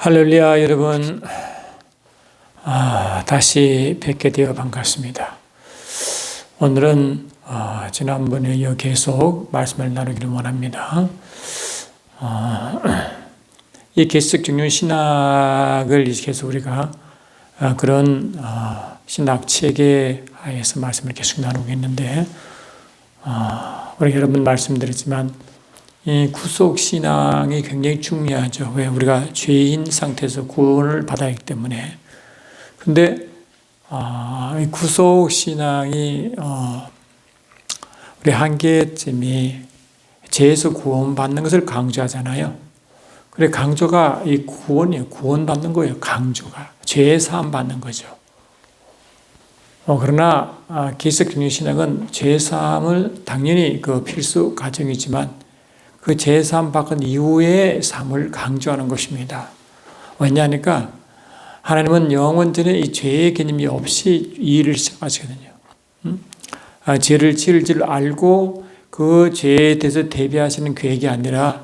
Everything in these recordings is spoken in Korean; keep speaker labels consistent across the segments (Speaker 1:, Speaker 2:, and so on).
Speaker 1: 할렐루야 여러분, 다시 뵙게 되어 반갑습니다. 오늘은 지난번에 이어 계속 말씀을 나누기를 원합니다. 이 개척 정륜 신학을 계속 우리가 그런 신학 체계 하에서 말씀을 계속 나누고 있는데, 우리 여러 번 말씀드렸지만 이 구속 신앙이 굉장히 중요하죠. 왜? 우리가 죄인 상태에서 구원을 받아야 하기 때문에. 근데 이 구속 신앙이 우리 한계점이 죄에서 구원받는 것을 강조하잖아요. 그래, 강조가 이 구원이에요. 구원받는 거예요. 강조가 죄 사함 받는 거죠. 그러나 개척 정륜 신학은 죄 사함을 당연히 그 필수 과정이지만 그 죄사함 받은 이후의 삶을 강조하는 것입니다. 왜냐하니까 하나님은 영원전에 이 죄의 개념이 없이 이 일을 시작하시거든요. 죄를 지을 줄 알고 그 죄에 대해서 대비하시는 계획이 아니라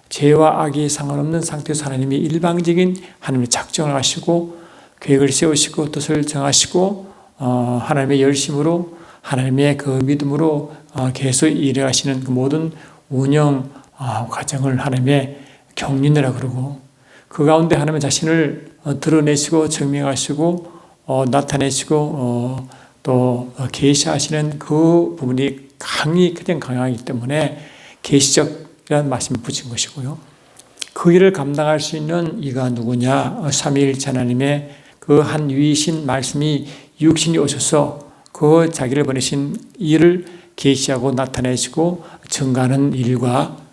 Speaker 1: 죄와 악이 상관없는 상태에서 하나님이 일방적인 하나님의 작정을 하시고 계획을 세우시고 뜻을 정하시고 하나님의 열심으로 하나님의 그 믿음으로 계속 일하시는 그 모든 운영 과정을 하나님의 경륜이라고 그러고, 그 가운데 하나님의 자신을 드러내시고 증명하시고 나타내시고 또 계시하시는 그 부분이 가장 강하기 때문에 계시적이라는 말씀을 붙인 것이고요. 그 일을 감당할 수 있는 이가 누구냐? 삼위일체 하나님의 그 한 위이신 말씀이 육신이 오셔서 그 자기를 보내신 일을 계시하고 나타내시고 증가하는 일과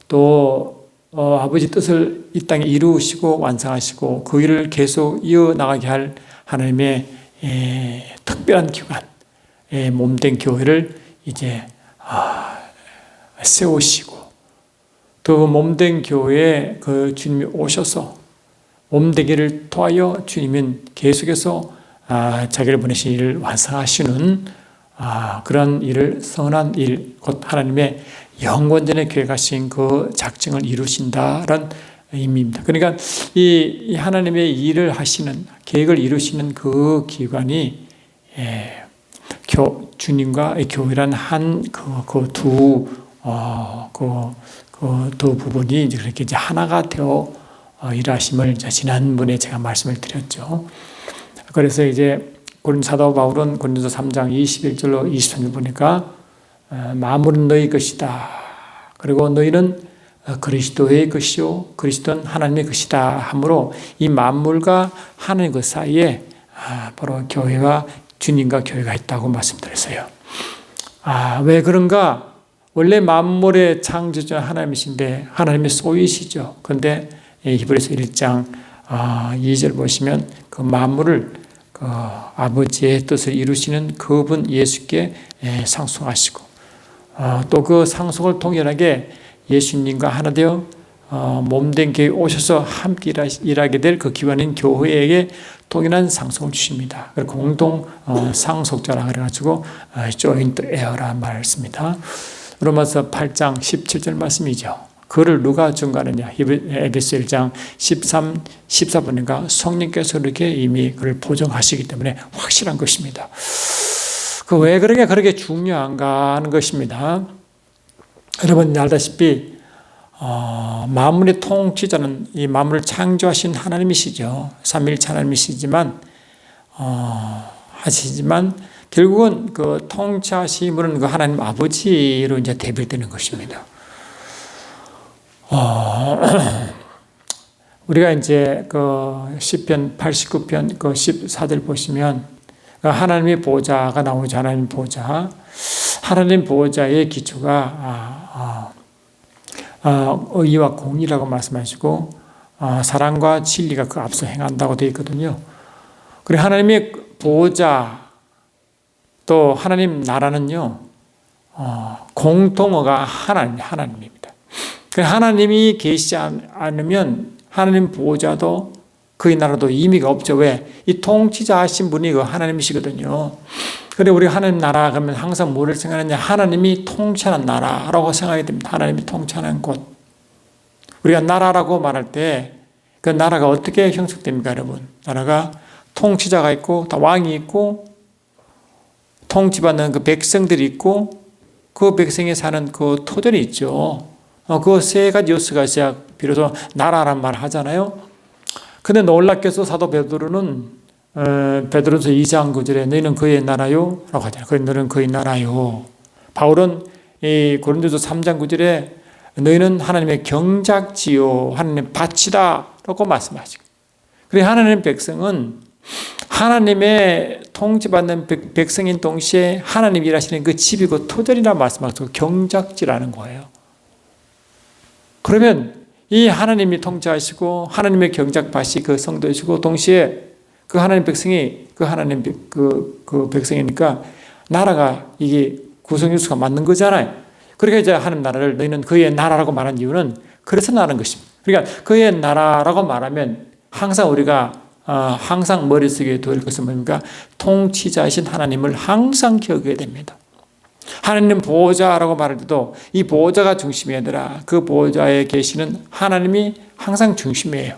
Speaker 1: 또 아버지 뜻을 이 땅에 이루시고 완성하시고 그 일을 계속 이어나가게 할 하나님의 특별한 기관, 몸된 교회를 이제 세우시고, 또 몸된 교회에 그 주님이 오셔서 몸되기를 통하여 주님은 계속해서 자기를 보내신 일을 완성하시는 그런 일을, 선한 일, 곧 하나님의 영원전에 계획하신 그 작정을 이루신다라는 의미입니다. 그러니까 이 하나님의 일을 하시는, 계획을 이루시는 그 기관이 주님과 교회란 두 부분이 이제 그렇게 이제 하나가 되어 일하심을 지난번에 제가 말씀을 드렸죠. 그래서 이제 사도 바울은 고린도서 3장 21절로 23절 보니까 만물은 너희 것이다. 그리고 너희는 그리스도의 것이요 그리스도는 하나님의 것이다 하므로 이 만물과 하나님 그 사이에 바로 교회와 주님과 교회가 있다고 말씀드렸어요. 왜 그런가? 원래 만물의 창조자 하나님이신데 하나님의 소유시죠. 그런데 히브리서 1장 2절 보시면 그 만물을 아버지의 뜻을 이루시는 그분 예수께 상속하시고, 또 그 상속을 통연하게 예수님과 하나 되어 몸된 교회에 오셔서 함께 일하게 될 그 기관인 교회에게 동일한 상속을 주십니다. 공동 상속자라 그래가지고 joint heir라 말씀입니다. 로마서 8장 17절 말씀이죠. 그를 누가 증거하느냐? 에베소 1장 13, 14번인가 성령께서 이렇게 이미 그를 보정하시기 때문에 확실한 것입니다. 왜 그렇게 중요한가 하는 것입니다. 여러분 알다시피 만물의 통치자는 이 만물을 창조하신 하나님이시죠. 삼위일체 하나님이시지만 결국은 그 통치하심은 그 하나님 아버지로 이제 대별되는 것입니다. 우리가 이제 그 시편 89편 그 14절 보시면 하나님의 보좌가 나오죠. 하나님 보좌. 하나님 보좌의 기초가 의와 공의라고 말씀하시고 사랑과 진리가 그 앞서 행한다고 되어 있거든요. 그리고 하나님의 보좌 또 하나님 나라는요 공통어가 하나님입니다. 하나님이 계시지 않으면 하나님 보호자도 그의 나라도 의미가 없죠. 왜? 이 통치자 하신 분이 그 하나님이시거든요. 그래 우리가 하나님 나라 그러면 항상 뭐를 생각하느냐? 하나님이 통치하는 나라라고 생각하게 됩니다. 하나님이 통치하는 곳. 우리가 나라라고 말할 때 그 나라가 어떻게 형성됩니까, 여러분? 나라가 통치자가 있고, 다 왕이 있고, 통치받는 그 백성들이 있고, 그 백성이 사는 그 토들이 있죠. 그 세 가지 요소가 있어야 비로소 나라란 말을 하잖아요. 근데 놀랍게도 사도 베드로는 베드로서 2장 9절에 너희는 그의 나라요? 라고 하잖아요. 너희는 그의 나라요. 바울은 이 고린도서 3장 9절에 너희는 하나님의 경작지요, 하나님의 밭이다 라고 말씀하시고, 그래서 하나님의 백성은 하나님의 통치받는 백성인 동시에 하나님이 일하시는 그 집이고 토전이라 말씀하시고 경작지라는 거예요. 그러면 이 하나님이 통치하시고 하나님의 경작밭이 그 성도이시고 동시에 그 하나님 백성이 그 하나님 그 백성이니까 나라가 이게 구성유수가 맞는 거잖아요. 그러니까 이제 하나님 나라를 너희는 그의 나라라고 말한 이유는 그래서 나는 것입니다. 그러니까 그의 나라라고 말하면 항상 우리가 항상 머릿속에 두을 것은 뭡니까? 통치자이신 하나님을 항상 기억해야 됩니다. 하나님 보호자라고 말할 때도 이 보호자가 중심이 아니라 그 보호자에 계시는 하나님이 항상 중심이에요.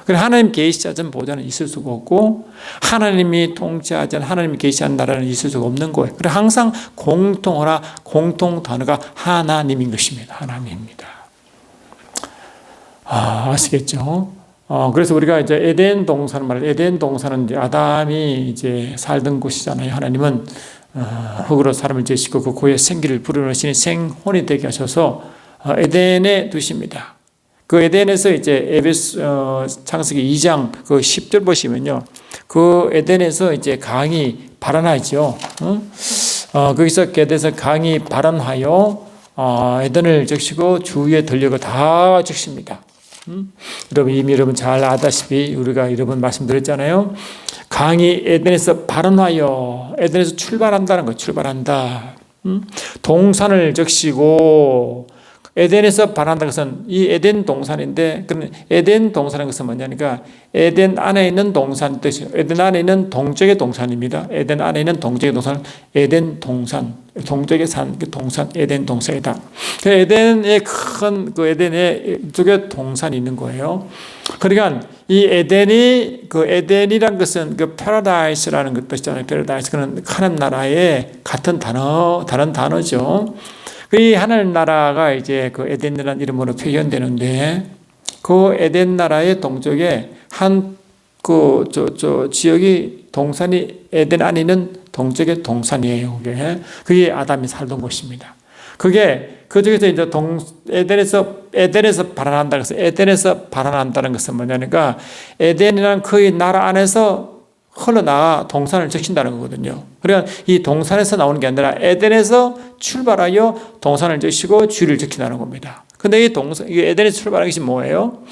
Speaker 1: 그래서 하나님 계시지 않은 보호자는 있을 수가 없고 하나님이 통치하지 않은 하나님이 계시한 나라는 있을 수가 없는 거예요. 그래서 항상 공통 단어가 하나님인 것입니다. 하나님입니다. 아시겠죠? 그래서 우리가 이제 에덴 동산 말을 에덴 동산은 이제 아담이 이제 살던 곳이잖아요. 하나님은 흙으로 사람을 지으시고 그 고의 생기를 불어넣으시니 생혼이 되게 하셔서 에덴에 두십니다. 그 에덴에서 이제 창세기 2장 그 10절 보시면요. 그 에덴에서 이제 강이 발원하죠. 거기서 에덴에서 강이 발원하여 에덴을 적시고 주위의 들녘을 다 적십니다. 여러분 잘 아다시피 우리가 여러 번 말씀드렸잖아요. 강이 에덴에서 발원하여 에덴에서 출발한다는 거, 출발한다. 동산을 적시고 에덴에서 발원한다는 것은 이 에덴 동산인데, 그러면 에덴 동산인 것은 뭐냐니까 에덴 안에 있는 동산 뜻이에요. 에덴 안에 있는 동쪽의 동산입니다. 에덴 안에 있는 동쪽의 동산, 에덴 동산, 동쪽의 산, 동산, 에덴 동산이다. 에덴의 큰 그 에덴의 이쪽에 동산이 있는 거예요. 그러니까 이 에덴이 그 에덴이란 것은 그 패러다이스라는 것 뜻이잖아요. 패러다이스 그는 하나님 나라의 같은 단어, 다른 단어죠. 이 하나님 나라가 이제 그 에덴이라는 이름으로 표현되는데 그 에덴 나라의 동쪽에 한 지역이 동산이 에덴 안에 있는 동쪽의 동산이에요. 그게 아담이 살던 곳입니다. 그게 그중에서 이제 에덴에서 발원한다 그래서 에덴에서 발원한다는 것은 뭐냐니까 에덴이라는 그의 나라 안에서 흘러나가 동산을 적신다는 거거든요. 그러니까 이 동산에서 나오는 게 아니라 에덴에서 출발하여 동산을 적시고 주를 적힌다는 겁니다. 근데 이 에덴에서 출발한 것이 뭐예요?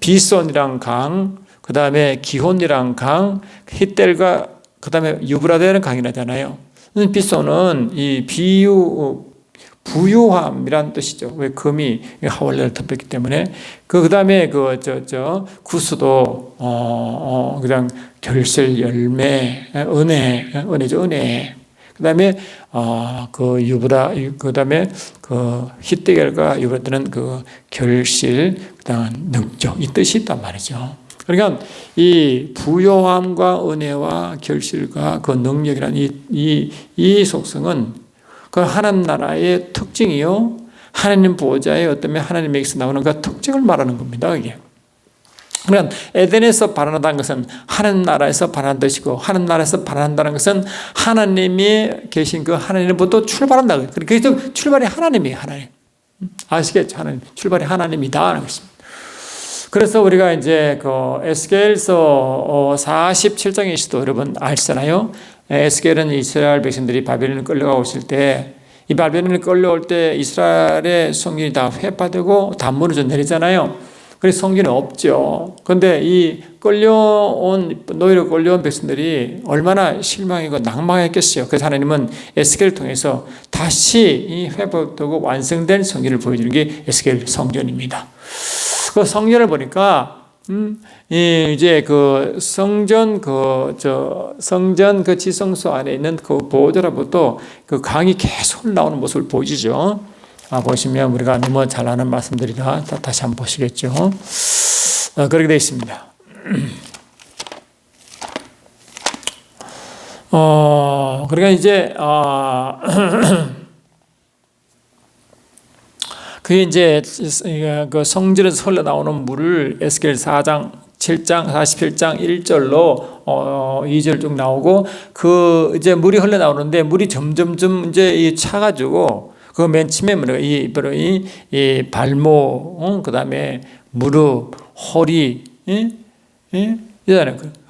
Speaker 1: 비손이랑 강, 그 다음에 기혼이랑 강, 히델과 그 다음에 유브라데라는 강이라잖아요. 비손은 이 부유함이란 뜻이죠. 왜 금이 하월레를 덮였기 때문에 그 다음에 구스도 그냥 결실 열매 은혜죠 은혜. 그 다음에 그 다음에 히데겔과 유브라데는 그 결실 그다음 능력 이 뜻이 있단 말이죠. 그러니까 이 부요함과 은혜와 결실과 그 능력이라는 이 속성은 그 하나님 나라의 특징이요. 하나님 보호자의 어떤 하나님에게서 나오는 그 특징을 말하는 겁니다. 이게. 그러니까 에덴에서 발원한다는 것은 하나님 나라에서 발원한 뜻이고 하나님 나라에서 발원한다는 것은 하나님이 계신 그 하나님부터 출발한다. 그래서 출발이 하나님이에요. 하나님. 아시겠죠? 하나님. 출발이 하나님이다. 하는 것입니다. 그래서 우리가 이제 그 에스겔서 47장에서도 여러분 아시잖아요. 에스겔은 이스라엘 백성들이 바벨론을 끌려가고 있을 때 이 바벨론을 끌려올 때 이스라엘의 성전이 다 회파되고 다 무너져 내리잖아요. 그래서 성전이 없죠. 그런데 이 노예로 끌려온 백성들이 얼마나 실망이고 낭망했겠어요. 그래서 하나님은 에스겔을 통해서 다시 이 회복되고 완성된 성전을 보여주는 게 에스겔 성전입니다. 그 성전을 보니까 이제 그 성전 그 지성소 안에 있는 그 보호자로부터 그 강이 계속 나오는 모습을 보이죠. 보시면 우리가 너무 잘 아는 말씀들이라 다시 한번 보시겠죠. 그렇게 되어 있습니다. 그러니까 이제 그게 이제 그 성전에서 흘러나오는 물을 에스겔 4장 7장 47장 1절로 2절 쭉 나오고 그 이제 물이 흘러나오는데 물이 점점점 이제 차가지고 그 맨 처음에 뭐가 이 발목, 그다음에 무릎, 허리,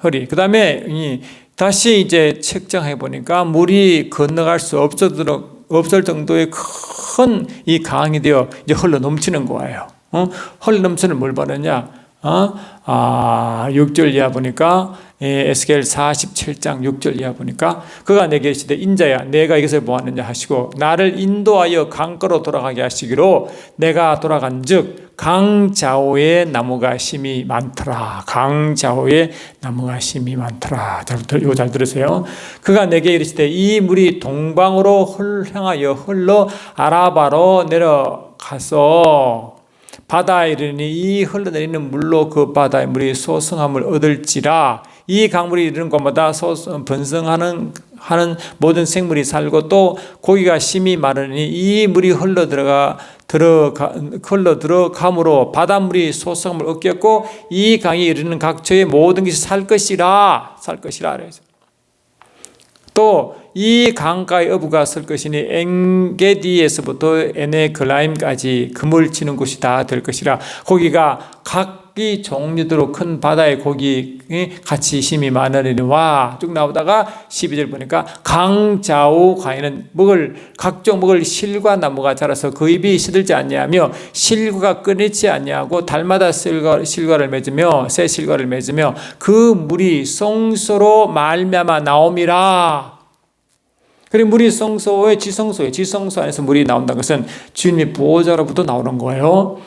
Speaker 1: 허리. 그다음에 다시 이제 책정해 보니까 물이 건너갈 수 없을 정도의 큰 이 강이 되어 이제 흘러 넘치는 거예요. 흘러 넘치는 뭘 바르냐? 6절 이하 보니까 에스겔 47장 6절 이하 보니까 그가 내게 이르시되 인자야 내가 이것을 보았느냐 하시고 나를 인도하여 강가로 돌아가게 하시기로 내가 돌아간즉 강 좌우에 나무가 심이 많더라. 강 좌우에 나무가 심이 많더라. 이거 잘 들으세요. 그가 내게 이르시되 이 물이 동방으로 향하여 흘러 아라바로 내려가서 바다에 이르니 이 흘러내리는 물로 그 바다의 물이 소성함을 얻을지라. 이 강물이 이르는 곳마다 번성하는 모든 생물이 살고 또 고기가 심히 마르니 이 물이 흘러 들어감으로 바닷물이 소성함을 얻겠고 이 강이 이르는 각처의 모든 것이 살 것이라. 그래서 또 이 강가의 어부가 설 것이니 엔게디에서부터 에네글라임까지 금을 치는 곳이 다 될 것이라. 거기가 각기 종류대로 큰 바다의 고기 같이 힘이 많으리와 쭉 나오다가 12절 보니까 강 좌우 가에는 각종 먹을 실과 나무가 자라서 그 잎이 시들지 아니하며 실과가 끊이지 아니하고 달마다 실과를 맺으며 새 실과를 맺으며 그 물이 송소로 말미암아 나옴이라. 그리고 물이 지성소 안에서 물이 나온다는 것은 주님의 보호자로부터 나오는 거예요.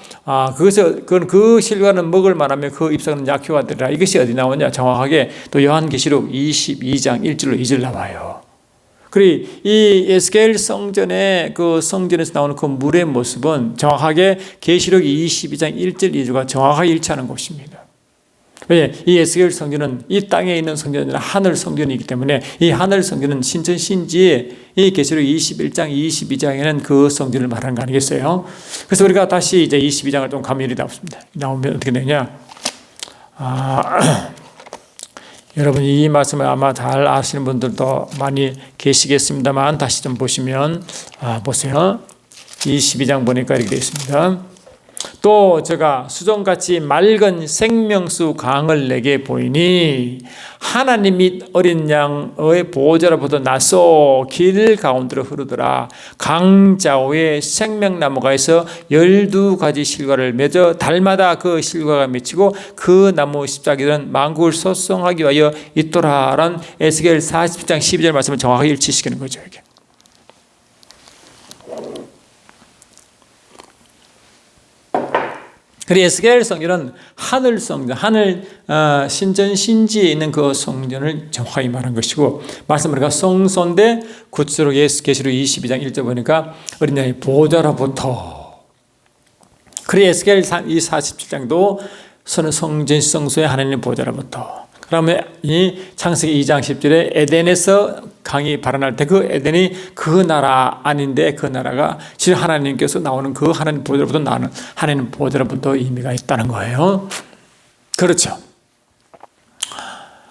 Speaker 1: 그 실과는 먹을 만하며 그 잎사귀는 약효가 되리라. 이것이 어디 나오냐? 정확하게 또 요한계시록 22장 1절로 2절 나와요. 그리고 이 에스겔 성전의 그 성전에서 나오는 그 물의 모습은 정확하게 계시록 22장 1절 2절과 정확하게 일치하는 것입니다. 왜? 이 에스겔 성전은 이 땅에 있는 성전이 아니라 하늘 성전이기 때문에 이 하늘 성전은 신천신지에 이 계시록 21장 22장에는 그 성전을 말하는 거 아니겠어요? 그래서 우리가 다시 이제 22장을 좀 가면이 나오면 어떻게 되냐? 여러분 이 말씀을 아마 잘 아시는 분들도 많이 계시겠습니다만 다시 좀 보시면 보세요. 22장 보니까 이렇게 되어 있습니다. 또 제가 수정같이 맑은 생명수 강을 내게 보이니 하나님이 어린 양의 보호자로부터 나서 길 가운데로 흐르더라. 강 좌우에 생명나무가 있어 12가지 실과를 맺어 달마다 그 실과가 맺히고 그 나무 잎사귀들은 만국을 소성하기 위하여 있더라라는 에스겔 40장 12절 말씀을 정확하게 일치시키는 거죠. 이게. 그리고 에스겔 성전은 하늘 성전, 신전 신지에 있는 그 성전을 정확히 말한 것이고 말씀을 성소인데 구체적으로 계시록 22장 1절 보니까 어린 양의 보호자로부터. 그리고 에스겔 47장도 성전 성소의 하나님의 보호자로부터. 그러면 이 창세기 2장 10절에 에덴에서 강이 발현할 때 그 에덴이 그 나라 아닌데 그 나라가 실 하나님께서 나오는 그 하나님 보호자로부터 나오는 하나님 보호자로부터 의미가 있다는 거예요. 그렇죠.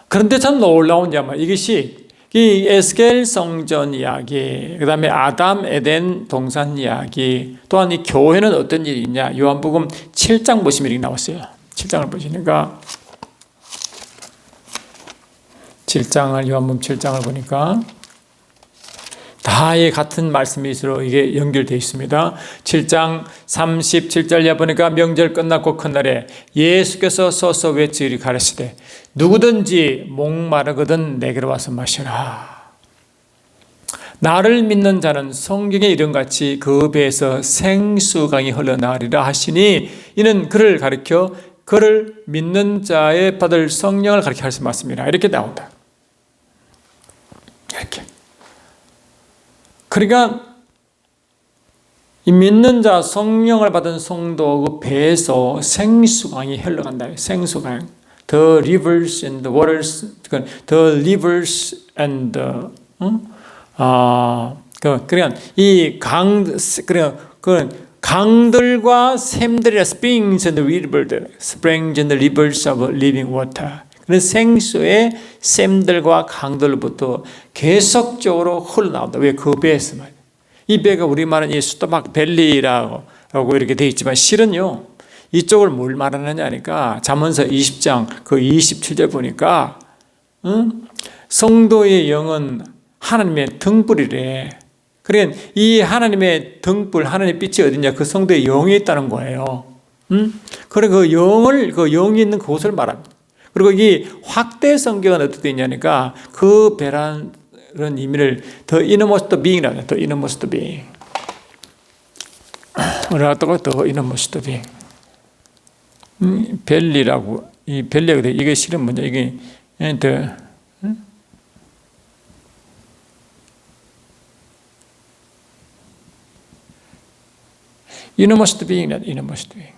Speaker 1: 그런데 참 놀라운 점은 이것이 이 에스겔 성전 이야기, 그 다음에 아담 에덴 동산 이야기, 또한 이 교회는 어떤 일이 있냐? 요한복음 7장 보시면 이렇게 나왔어요. 7장을 보시니까 7장을 요한복음 7장을 보니까 다 같은 말씀이 서로 이게 연결되어 있습니다. 7장 37절에 보니까 명절 끝났고 큰 날에 예수께서 서서 외치리 가르치되 누구든지 목마르거든 내게로 와서 마시라. 나를 믿는 자는 성경에 이름같이 그 배에서 생수강이 흘러나오리라 하시니 이는 그를 가리켜 그를 믿는 자의 받을 성령을 가리켜 하신 말씀이라. 이렇게 나온다. 이렇게. 그러니까 이 믿는 자 성령을 받은 성도 그 배에서 생수강이 흘러간다. 생수강. The rivers and the waters, the rivers and the, 그러니까 이 강들과 샘들이라 springs and the rivers of living water. 그런 생수의 샘들과 강들로부터 계속적으로 흘러나온다. 왜? 그 배에서 말이야. 이 배가 우리말은 이 수도막 밸리라고 이렇게 되어 있지만 실은요. 이쪽을 뭘 말하느냐 하니까 잠언서 20장 그 27절 보니까 성도의 영은 하나님의 등불이래. 그러니까 이 하나님의 등불, 하나님의 빛이 어디냐? 그 성도의 영이 있다는 거예요. 그래 그 영이 있는 그곳을 말합니다. 그리고 이 확대 성경은 어떻게 되냐니까 그 배라는 의미를 The innermost being이라고 해요. The innermost being. 우리가 또 The innermost being. 벨리라고 이 벨리가 돼. 이게 실은 뭐냐? 이게 The innermost being이다. innermost being.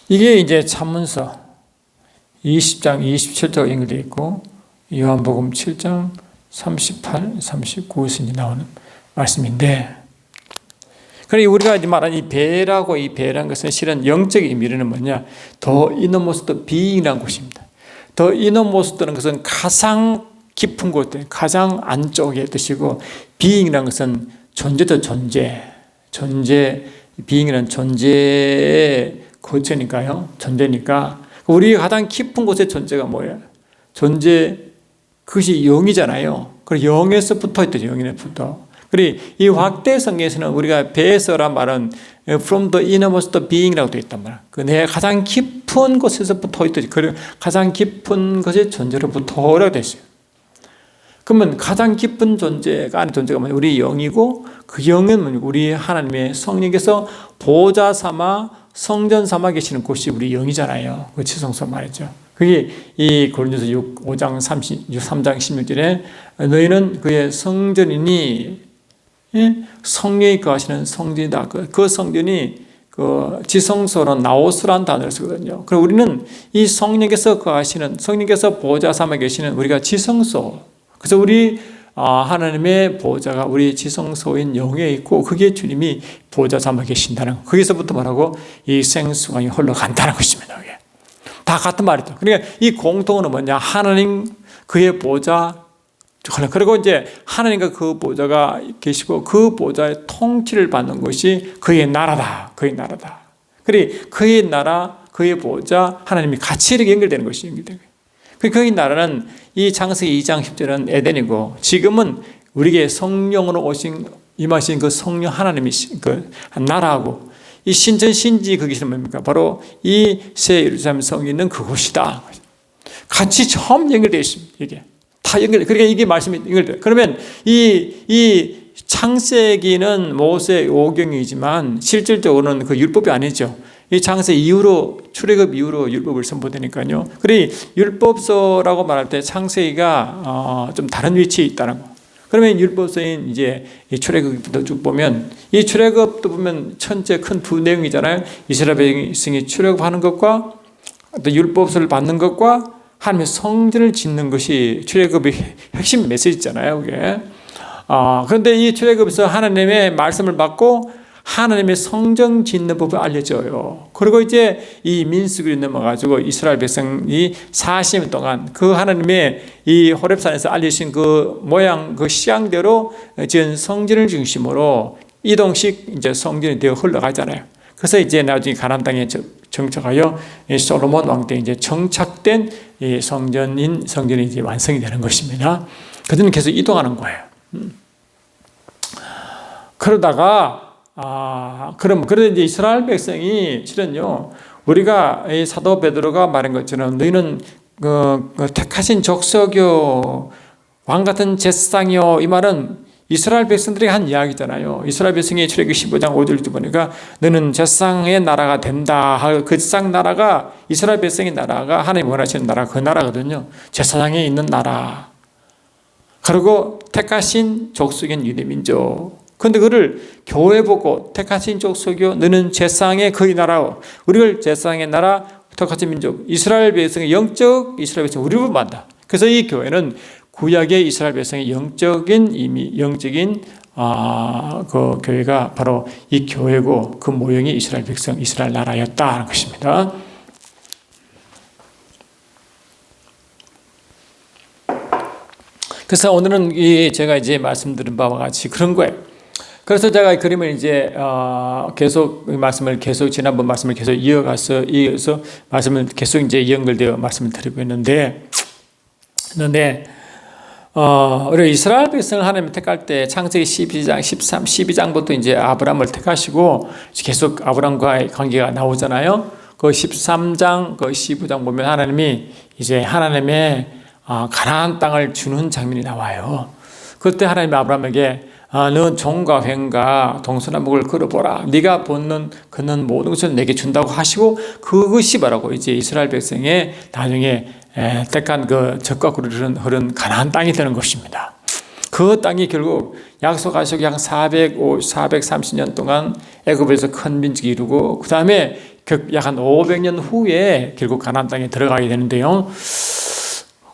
Speaker 1: 이게 이제 잠언서 20장 27절 연결되어 있고 요한복음 7장 38, 39에 나오는 말씀인데, 그러니까 우리가 이제 말하는 이 배라고 이 배라는 것은 실은 영적인 의미는 뭐냐? 더 innermost being이라는 것입니다. 더 innermost는 것은 가장 깊은 곳, 가장 안쪽의 뜻이고 being이라는 것은 존재도 존재, being이라는 존재의 거체니까요. 존재니까 우리 가장 깊은 곳의 존재가 뭐예요? 존재 그것이 영이잖아요. 그리고 영에서 붙어 있죠. 영에부터. 그리고 이 확대 성경에서는 우리가 배에서란 말은 from the innermost being이라고 되어 있단 말이야. 그 내 가장 깊은 곳에서 붙어 있듯이 그리고 가장 깊은 것의 존재로부터라고 되어 있어요. 그러면 가장 깊은 존재가 아닌 존재가 뭐냐? 우리 영이고 그 영은 우리 하나님의 성령께서 보좌 삼아 성전 삼아 계시는 곳이 우리 영이잖아요. 그 지성소 말이죠. 그게 이 고린도서 5장 3장 16절에 너희는 그의 성전이니 성령이 거하시는 성전이다. 그 성전이 그 지성소로 나오스라는 단어를 쓰거든요. 그리고 우리는 이 성령께서 거하시는 성령께서 보좌 삼아 계시는 우리가 지성소. 그래서 우리 하나님의 보좌가 우리 지성소인 영에 있고 그게 주님이 보좌 삼아 계신다는 거. 거기서부터 뭐라고? 이 생수강이 흘러간다는 것입니다. 그게. 다 같은 말이죠. 그러니까 이 공통은 뭐냐? 하나님 그의 보좌, 그리고 이제 하나님과 그 보좌가 계시고 그 보좌의 통치를 받는 것이 그의 나라다. 그의 나라다. 그리고 그의 나라, 그의 보좌, 하나님이 같이 이렇게 연결되는 것이 연결되는 거예요. 그의 나라는 이 창세기 2장 10절은 에덴이고 지금은 우리에게 성령으로 임하신 그 성령 하나님이 그 나라하고 이 신전 신지 그것이 뭡니까? 바로 이 새 예루살렘 성이 있는 그곳이다. 같이 처음 연결되어 있습니다. 이게 다 연결. 그러니까 이게 말씀이 연결돼요. 그러면 이 창세기는 모세 오경이지만 실질적으로는 그 율법이 아니죠. 이 창세 이후로 출애굽 이후로 율법을 선포되니까요. 그래 율법서라고 말할 때 창세기가 좀 다른 위치에 있다는 거. 그러면 율법서인 이제 이 출애굽부터 쭉 보면 이 출애굽도 보면 천재 큰 두 내용이잖아요. 이스라엘 백성이 출애굽하는 것과 또 율법서를 받는 것과 하나님의 성전을 짓는 것이 출애굽의 핵심 메시지잖아요. 그게. 그런데 이 출애굽에서 하나님의 말씀을 받고 하나님의 성전 짓는 법을 알려줘요. 그리고 이제 이 민수기로 넘어가지고 이스라엘 백성이 40년 동안 그 하나님의 이 호렙산에서 알려주신 그 모양, 그 시향대로 지은 성전을 중심으로 이동식 이제 성전이 되어 흘러가잖아요. 그래서 이제 나중에 가나안 땅에 정착하여 솔로몬 왕 때 이제 정착된 이 성전이 이제 완성이 되는 것입니다. 그들은 계속 이동하는 거예요. 그러다가 그런데 이제 이스라엘 백성이 실은요, 우리가 이 사도 베드로가 말한 것처럼 너희는 그 택하신 족속이요, 왕 같은 제사장이요, 이 말은 이스라엘 백성들이 한 이야기잖아요. 이스라엘 백성이 출애굽기 15장 5절도 보니까 너는 제사장의 나라가 된다. 그 제사장 나라가 이스라엘 백성의 나라가 하나님 원하시는 나라 그 나라거든요. 제사장에 있는 나라. 그리고 택하신 족속인 유대 민족. 근데 그를 교회 보고 택하신 족속이요 너는 제사장의 거의 나라오. 우리를 제사장의 나라 택하신 민족. 이스라엘 백성의 영적 이스라엘 백성 우리를 만다. 그래서 이 교회는 구약의 이스라엘 백성의 영적인 이미 영적인 그 교회가 바로 이 교회고 그 모형이 이스라엘 백성 이스라엘 나라였다는 것입니다. 그래서 오늘은 제가 이제 말씀드린 바와 같이 그런 거예요. 그래서 제가 이 그림을 이제 계속 말씀을 계속 지난번 말씀을 계속 이어서 말씀을 계속 이제 연결되어 말씀을 드리고 있는데 우리 이스라엘 백성을 하나님 택할 때 창세기 12장, 13, 12장부터 이제 아브라함을 택하시고 계속 아브라함과의 관계가 나오잖아요. 그 13장, 그 15장 보면 하나님이 이제 하나님의 가나안 땅을 주는 장면이 나와요. 그때 하나님이 아브라함에게 넌 종과 횡과 동서남북을 걸어보라. 네가 걷는 모든 것을 내게 준다고 하시고 그것이 바라고 이제 이스라엘 백성의 나중에 택한 그 적과 꿀이 흐른 가나안 땅이 되는 것입니다. 그 땅이 결국 약속하시고 약 430년 동안 애굽에서 큰 민족이 이루고 그 다음에 약 한 500년 후에 결국 가나안 땅에 들어가게 되는데요.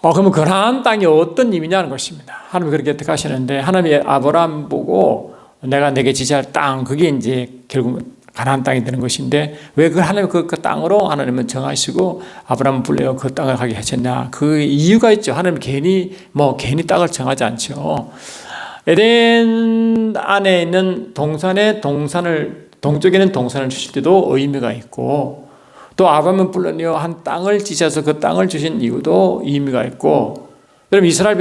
Speaker 1: 그러면 가나안 땅이 어떤 의미냐는 것입니다. 하나님이 그렇게 택하시는데 하나님이 아브라함 보고 내가 내게 지시할 땅 그게 이제 결국 가나안 땅이 되는 것인데 왜 그 하나님 그 땅으로 하나님은 정하시고 아브라함을 불러 그 땅을 가게 하셨냐? 그 이유가 있죠. 하나님 괜히 땅을 정하지 않죠. 에덴 안에 있는 동쪽에는 동산을 주실 때도 의미가 있고 또 아브라함을 불러내어 한 땅을 지셔서 그 땅을 주신 이유도 의미가 있고 여러분 이스라엘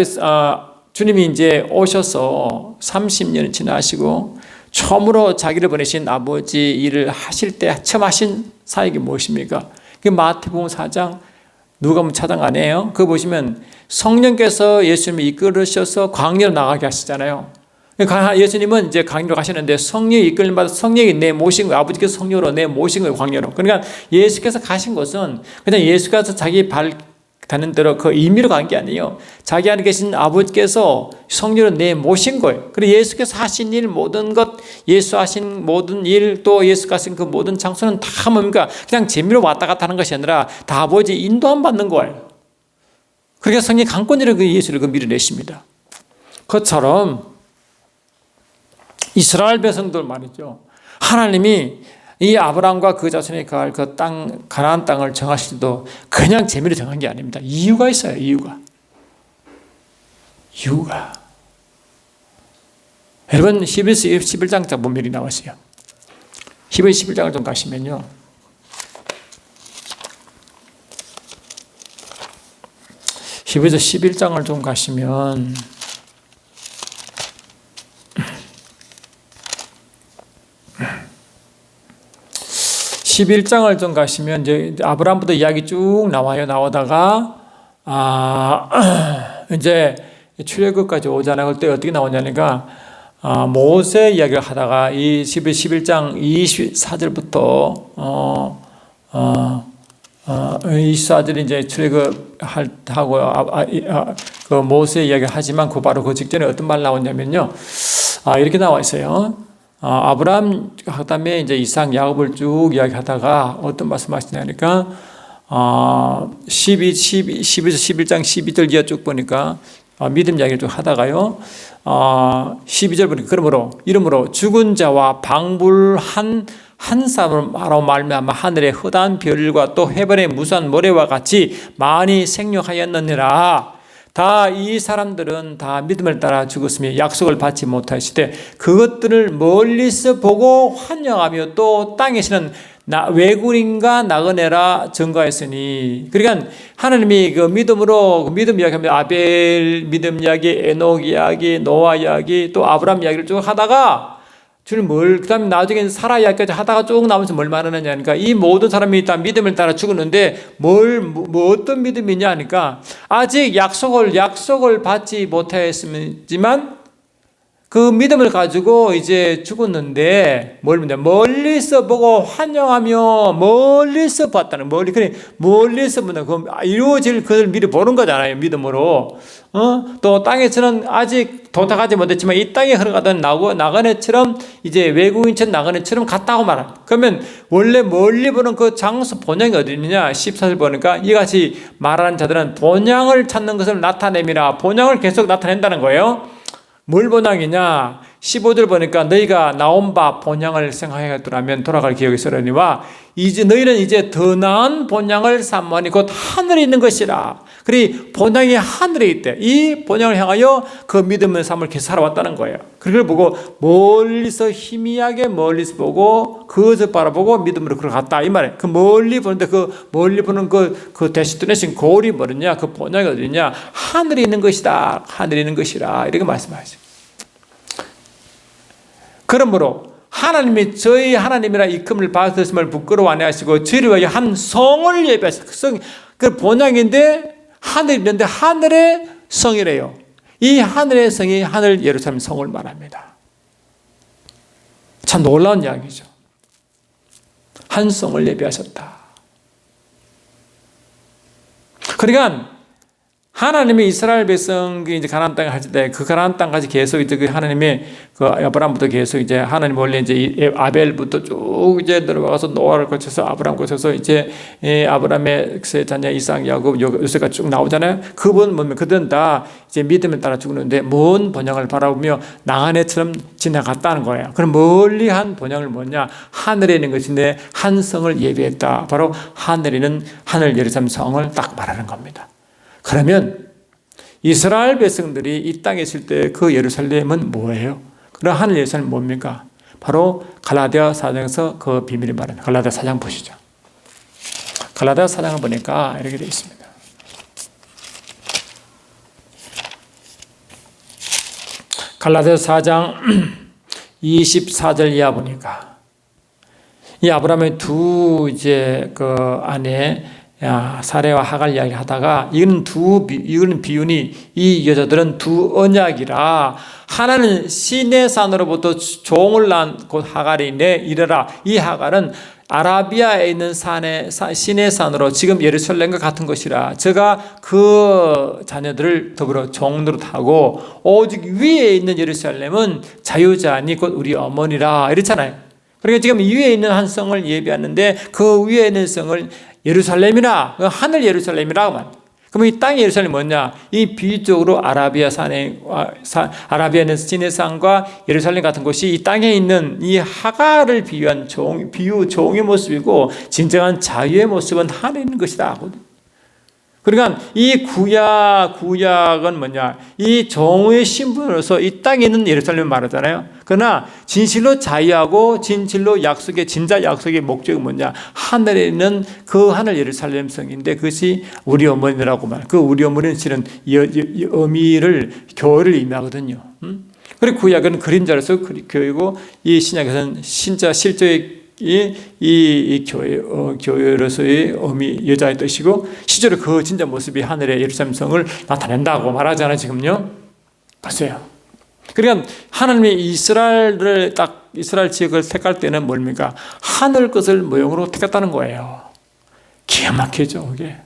Speaker 1: 주님이 이제 오셔서 30년이 지나시고 처음으로 자기를 보내신 아버지 일을 하실 때 처음 하신 사역이 무엇입니까? 그 마태복음 4장 누가복음 4장 아니에요? 그거 보시면 성령께서 예수님을 이끌으셔서 광야로 나가게 하시잖아요. 예수님은 이제 광야로 가시는데 성령이 이끌림 받아 성령이 내 모신 거예요. 아버지께서 성령으로 내 모신 거예요. 광야로. 그러니까 예수께서 가신 것은 그냥 예수가 자기 발 닿는 대로 그 의미로 간 게 아니에요. 자기 안에 계신 아버지께서 성령으로 내 모신 거예요. 그리고 예수께서 하신 일 모든 것, 예수 하신 모든 일, 또 예수가 하신 그 모든 장소는 다 뭡니까? 그냥 재미로 왔다 갔다 하는 것이 아니라 다 아버지 인도함 받는 거예요. 그러니까 성령이 강권으로 그 예수를 밀어내십니다. 그것처럼 이스라엘 백성들 말이죠. 하나님이 이 아브라함과 그 자손이 갈 그 땅, 가나안 땅을 정하실 때도 그냥 재미로 정한 게 아닙니다. 이유가 있어요. 이유가. 여러분 11장 본면이 나왔어요. 11장을 좀 가시면요. 11장을 좀 가시면 11장을 좀 가시면 이제 아브라함부터 이야기 쭉 나오다가 이제 출애굽까지 오잖아요. 그때 어떻게 나오냐니까 모세 이야기를 하다가 이 11장 24절부터 24절이 이제 출애굽하고 그 모세 이야기를 하지만 바로 그 직전에 어떤 말 나오냐면요. 이렇게 나와 있어요. 아브라함 그다음에 이제 이삭 야곱을 쭉 이야기하다가 어떤 말씀하시냐니까 11장 12절 이하 쭉 보니까 믿음 이야기를 쭉 하다가요. 12절 보니까 이러므로 죽은 자와 방불한 한 사람으로 말미암아 하늘의 흩한 별과 또 해변의 무수한 모래와 같이 많이 생육하였느니라. 다 이 사람들은 다 믿음을 따라 죽었으며 약속을 받지 못하시되 그것들을 멀리서 보고 환영하며 또 땅에서는 외국인과 나그네라 증거했으니. 그러니까 하나님이 그 믿음으로 믿음 이야기하면 아벨 믿음 이야기, 에녹 이야기, 노아 이야기, 또 아브라함 이야기를 쭉 하다가 주님 그다음에 나중에 사라 이야기까지 하다가 쭉 나오면서 뭘 말하느냐 하니까 이 모든 사람이 다 믿음을 따라 죽었는데 어떤 믿음이냐 하니까 아직 약속을 받지 못했지만 그 믿음을 가지고 이제 죽었는데 멀리서 보고 환영하며 멀리서 봤다는 멀리서 보는 그 이루어질 것을 미리 보는 거잖아요. 믿음으로. 또 땅에서는 아직 도착하지 못했지만 이 땅에 흘러가던 나그네처럼 이제 외국인처럼 나그네처럼 갔다고 말합니다. 그러면 원래 멀리 보는 그 장소 본향이 어디 있느냐? 14절 보니까 이같이 말하는 자들은 본향을 찾는 것을 나타내미라. 본향을 계속 나타낸다는 거예요. 뭘 본향이냐? 15절 보니까 너희가 나온 바 본향을 생각하였더라면 돌아갈 기억이 있으려니와 이제 너희는 이제 더 나은 본향을 삼으니 곧 하늘에 있는 것이라. 그리 본향이 하늘에 있대. 이 본향을 향하여 그 믿음의 삶을 계속 살아왔다는 거예요. 그걸 보고 멀리서 희미하게 멀리서 보고 그것을 바라보고 믿음으로 걸어갔다 이 말이에요. 그 멀리 보는데 그 멀리 보는 그 데스티네이션 고울이 뭐냐? 그 본향이 어디냐? 하늘에 있는 것이다. 하늘에 있는 것이라 이렇게 말씀하시죠. 그러므로 하나님이 저희 하나님이라 이름을 받으심을 부끄러워 안 하시고 저희를 위하여 한 성을 예비하셨어요. 그 본향인데 하늘이 있는데 하늘의 성이래요. 이 하늘의 성이 하늘 예루살렘 성을 말합니다. 참 놀라운 이야기죠. 한 성을 예비하셨다. 그러니까 하나님이 이스라엘 백성이 이제 가나안 땅에 할 때 그 가나안 땅까지 계속 이제 그 하나님의 그 아브라함부터 계속 이제 하나님 원래 이제 아벨부터 쭉 이제 들어가서 노아를 거쳐서 아브라함 거쳐서 이제 아브라함의 자녀 이삭, 야곱, 요셉가 쭉 나오잖아요. 그분 뭐면 그들은 다 이제 믿음에 따라 죽는데 먼 번영을 바라보며 나그네처럼 지나갔다는 거예요. 그럼 멀리 한 번영을 뭐냐? 하늘에 있는 것인데 한 성을 예비했다. 바로 하늘에 있는 하늘 예루살렘 성을 딱 말하는 겁니다. 그러면 이스라엘 백성들이 이 땅에 있을 때 그 예루살렘은 뭐예요? 그럼 하늘 예루살렘은 뭡니까? 바로 갈라디아 4장에서 그 비밀이 말합니다. 갈라디아 4장 보시죠. 갈라디아 4장을 보니까 이렇게 되어 있습니다. 갈라디아 4장 24절 이하 보니까 이 아브라함의 두 이제 그 아내 사레와 하갈 이야기를 하다가 이거는 비유니 이 여자들은 두 언약이라 하나는 시내 산으로부터 종을 낳은 곧 하갈이네 이르라. 이 하갈은 아라비아에 있는 시내 산으로 지금 예루살렘과 같은 것이라. 제가 그 자녀들을 더불어 종으로 타고 오직 위에 있는 예루살렘은 자유자니 곧 우리 어머니라 이랬잖아요. 그러니까 지금 위에 있는 한 성을 예비하는데 그 위에 있는 성을 예루살렘이라 하늘 예루살렘이라고 말합니다. 그럼 이 땅의 예루살렘이 뭐냐? 이 비유적으로 아라비아는 시내산과 예루살렘 같은 곳이 이 땅에 있는 이 하갈을 비유한 종의 모습이고 진정한 자유의 모습은 하늘에 있는 것이다. 그러니까 이 구약은 뭐냐? 이 종의 신분으로서 이 땅에 있는 예루살렘을 말하잖아요. 그러나 진실로 자유하고 진실로 진짜 약속의 목적이 뭐냐? 하늘에 있는 그 하늘 예루살렘 성인데 그것이 우리 어머니라고 말. 그 우리 어머니는 실은 의미를 교회를 의미하거든요. 그리고 구약은 그림자로서 교회고 이 신약에서는 진짜 실제의 이 교회로서의 의미, 여자의 뜻이고 실제로 그 진짜 모습이 하늘의 예루살렘 성을 나타낸다고 말하잖아요. 지금요. 보세요. 그러니까 하나님이 이스라엘 지역을 택할 때는 뭡니까? 하늘 것을 모형으로 택했다는 거예요. 기가 막히죠, 그게.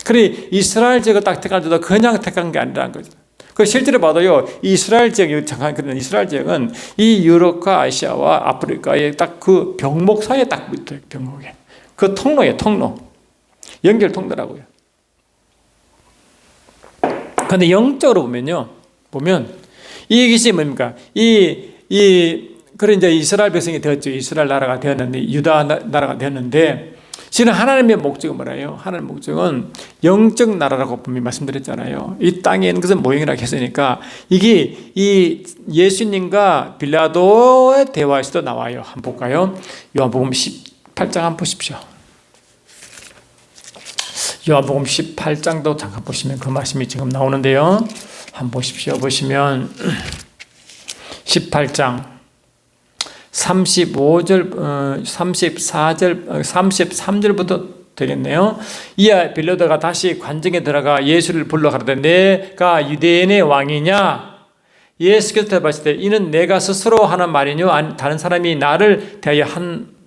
Speaker 1: 그래 이스라엘 지역을 딱 택할 때도 그냥 택한 게 아니라는 거죠. 그 실제로 봐도요, 이스라엘 지역, 잠깐 그런 이스라엘 지역은 이 유럽과 아시아와 아프리카의 딱 그 병목 사이에 딱 붙어요, 병목에. 그 통로예요, 통로. 연결 통로라고요. 근데 영적으로 보면, 이 것이 뭡니까? 그래 이제 이스라엘 백성이 되었죠. 이스라엘 나라가 되었는데, 유다 나라가 되었는데, 지금 하나님의 목적은 뭐라요? 하나님의 목적은 영적 나라라고 분명히 말씀드렸잖아요. 이 땅에 있는 것은 모형이라고 했으니까 이게 이 예수님과 빌라도의 대화에서도 나와요. 한번 볼까요? 요한복음 18장 한번 보십시오. 요한복음 18장도 잠깐 보시면 그 말씀이 지금 나오는데요. 한번 보십시오. 보시면 18장 35절, 34절, 33절부터 되겠네요. 이에 빌라도가 다시 관정에 들어가 예수를 불러 가로되 내가 유대인의 왕이냐? 예수께서 대답하실 때 이는 내가 스스로 하는 말이뇨 다른 사람이 나를 대하여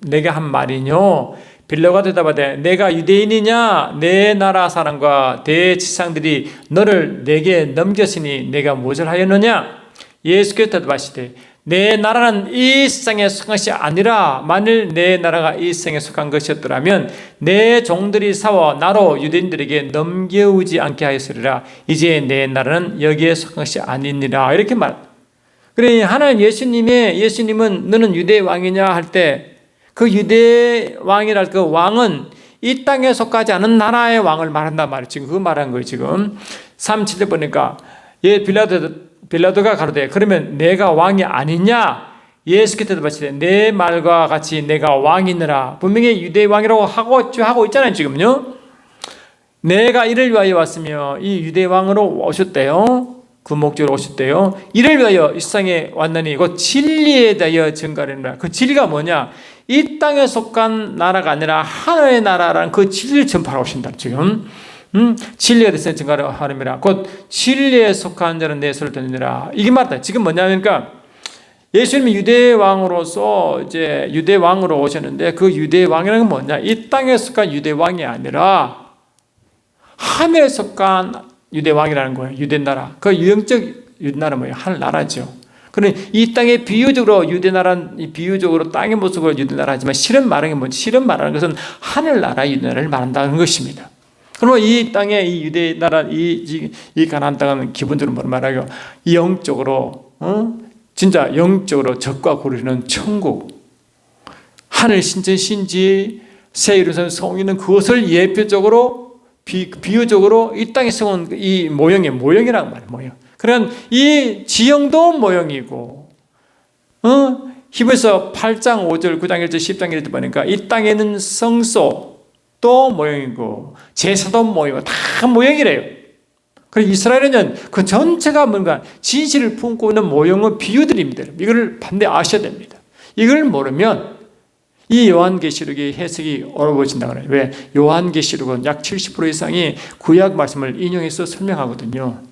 Speaker 1: 내게 한 말이뇨. 빌라도가 대답하되 내가 유대인이냐 내 나라 사람과 대지상들이 너를 내게 넘겼으니 내가 모자라였느냐. 예수께서 대답하시되 내 나라는 이 세상에 속한 것이 아니라 만일 내 나라가 이 세상에 속한 것이었더라면 내 종들이 싸워 나로 유대인들에게 넘겨오지 않게 하였으리라. 이제 내 나라는 여기에 속한 것이 아니니라. 이렇게 말. 그래 하나님 예수님은 너는 유대 왕이냐 할 때 그 유대 왕이랄 그 왕은 이 땅에 속하지 않은 나라의 왕을 말한단 말이에요. 지금 그거 말한 거예요. 지금 37절 보니까 빌라도가 가로되 그러면 내가 왕이 아니냐? 예수께서 대답하시되 내 말과 같이 내가 왕이니라. 분명히 유대 왕이라고 하고 있잖아요. 지금요. 내가 이를 위하여 왔으며 이 유대 왕으로 오셨대요. 그 목적으로 오셨대요. 이를 위하여 이 세상에 왔느니 곧 진리에 대하여 증거하리라. 그 진리가 뭐냐? 이 땅에 속한 나라가 아니라 하늘의 나라라는 그 진리를 전파하러 오신다. 지금 진리에 대해서 증거를 하느니라. 곧 진리에 속한 자는 내 손을 던지니라. 이게 맞다. 지금 뭐냐면 그러니까 예수님이 유대 왕으로서 이제 유대 왕으로 오셨는데 그 유대 왕이라는 건 뭐냐? 이 땅에 속한 유대 왕이 아니라 하늘에 속한 유대 왕이라는 거예요. 유대 나라. 그 유형적 유대 나라 뭐예요? 하늘 나라죠. 그러니 이 땅에 비유적으로 유대 나라는 비유적으로 땅의 모습으로 유대 나라지만 실은 말하는 게 뭐지? 실은 말하는 것은 하늘 나라 유대 나라를 말한다는 것입니다. 그러면 이 땅에 이 유대 나라 이 가나안 땅은 기본적으로 뭘 말하고 영적으로 진짜 영적으로 적과 고르는 천국, 하늘 신지 새 예루살렘 성이는 그것을 예표적으로 비유적으로 이 땅에 세운 이 모형이라는 말이에요. 모형. 그러니까 이 지형도 모형이고, 히브리서 8장 5절, 9장 1절, 10장 1절 보니까 이 땅에는 성소 또 모형이고 제사도 모형이고 다 모형이래요. 그래서 이스라엘은 그 전체가 뭔가 진실을 품고 있는 모형은 비유들입니다. 이걸 반드시 아셔야 됩니다. 이걸 모르면 이 요한계시록의 해석이 어려워진다고 해요. 왜? 요한계시록은 약 70% 이상이 구약 말씀을 인용해서 설명하거든요.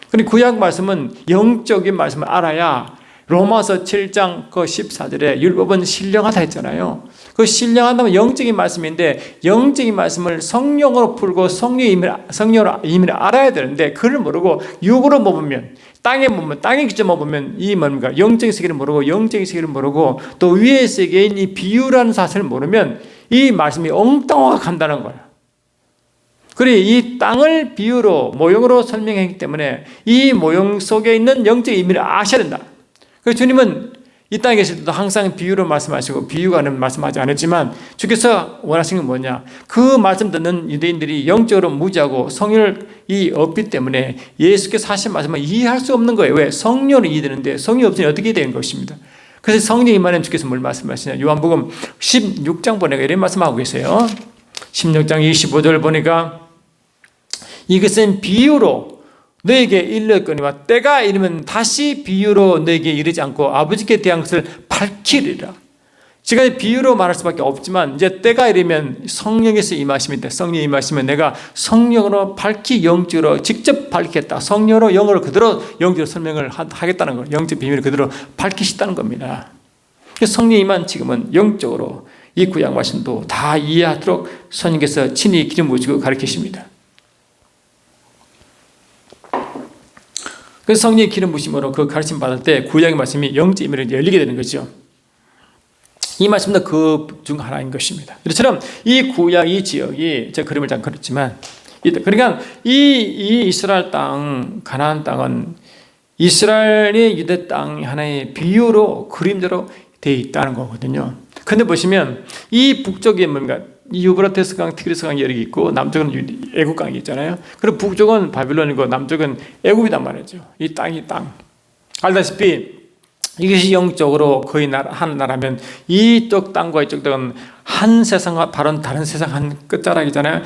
Speaker 1: 그런데 구약 말씀은 영적인 말씀을 알아야 로마서 7장 그 14절에 율법은 신령하다 했잖아요. 그 신령하다면 영적인 말씀인데 영적인 말씀을 성령으로 풀고 성령으로 의미를 알아야 되는데 그걸 모르고 육으로 먹으면 땅에 기점 먹으면 이 뭡니까? 영적인 세계를 모르고 영적인 세계를 모르고 또 위의 세계인 이 비유라는 사실을 모르면 이 말씀이 엉뚱하게 간다는 거예요. 그래 이 땅을 비유로 모형으로 설명했기 때문에 이 모형 속에 있는 영적인 의미를 아셔야 된다. 그래서 주님은 이 땅에 계실 때도 항상 비유로 말씀하시고 비유가는 말씀하지 않았지만 주께서 원하시는 게 뭐냐? 그 말씀 듣는 유대인들이 영적으로 무지하고 성령이 없기 때문에 예수께서 하신 말씀을 이해할 수 없는 거예요. 왜? 성령을 이해되는데 성령이 없으니 어떻게 되는 것입니다. 그래서 성령이 임하는 주께서 뭘 말씀하시냐? 요한복음 16장 보니까 이런 말씀하고 계세요. 16장 25절 보니까 이것은 비유로 너에게 이르거니와 때가 이르면 다시 비유로 너에게 이르지 않고 아버지께 대한 것을 밝히리라. 제가 비유로 말할 수밖에 없지만 이제 때가 이르면 성령에서 임하심인데 성령이 임하시면 내가 성령으로 밝히 영적으로 직접 밝히겠다. 성령으로 영어를 그대로 영적으로 설명을 하겠다는 거예요. 영적 비밀을 그대로 밝히시다는 겁니다. 성령이 임한 지금은 영적으로 이 구약 말씀도 다 이해하도록 성령께서 친히 기름 부으시고 가르치십니다. 그래서 성령의 기름 부으심으로 그 가르침 받을 때 구약의 말씀이 영적 의미를 열리게 되는 거죠. 이 말씀도 그 중 하나인 것입니다. 이처럼 이 구약 이 지역이 제가 그림을 잘 그렸지만 그러니까 이 이스라엘 땅 가나안 땅은 이스라엘의 유대 땅 하나의 비유로 그림대로 되어 있다는 거거든요. 근데 보시면 이 북쪽에 뭔가 이 유브라테스 강, 티그리스 강이 여기 있고 남쪽은 애굽 강이 있잖아요. 그리고 북쪽은 바빌론이고 남쪽은 애굽이란 말이죠. 이 땅이 땅. 알다시피 이것이 영적으로 거의 한 나라면 이쪽 땅과 이쪽 땅은 한 세상과 바로 다른 세상 한 끝자락이잖아요.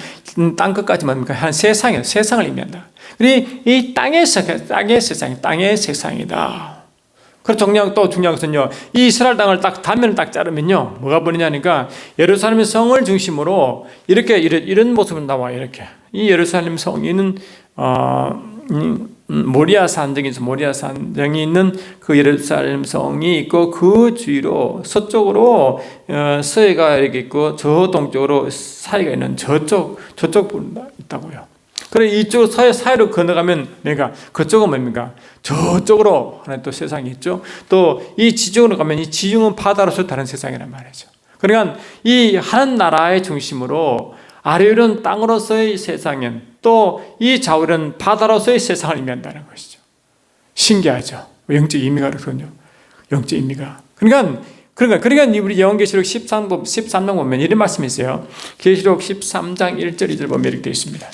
Speaker 1: 땅 끝까지 뭡니까? 한 세상이에요. 세상을 의미한다. 그리고 이 땅의 세상이다. 그리고 중요한 것은요, 이 이스라엘 땅을 딱 단면을 딱 자르면요, 뭐가 보이냐니까 예루살렘 성을 중심으로 이런 모습으로 나와요. 이렇게 이 예루살렘 성에는 모리아 산정이 있는 그 예루살렘 성이 있고, 그 주위로 서쪽으로 서해가 이렇게 있고, 저 동쪽으로 사이가 있는 저쪽 부분이 있다고요. 그래 이쪽 사이로 건너가면 내가 그쪽은 뭡니까? 저쪽으로 하나 또 세상이 있죠. 또 이 지중으로 가면 이 지중은 바다로서 다른 세상이란 말이죠. 그러니까 이 한 나라의 중심으로 아래로는 땅으로서의 세상은, 또 이 좌우로는 바다로서의 세상을 의미한다는 것이죠. 신기하죠. 영적 의미가 그렇거든요. 영적 의미가. 그러니까 우리 요한계시록 13장 보면 이런 말씀이 있어요. 계시록 13장 1절 2절 보면 이렇게 되어 있습니다.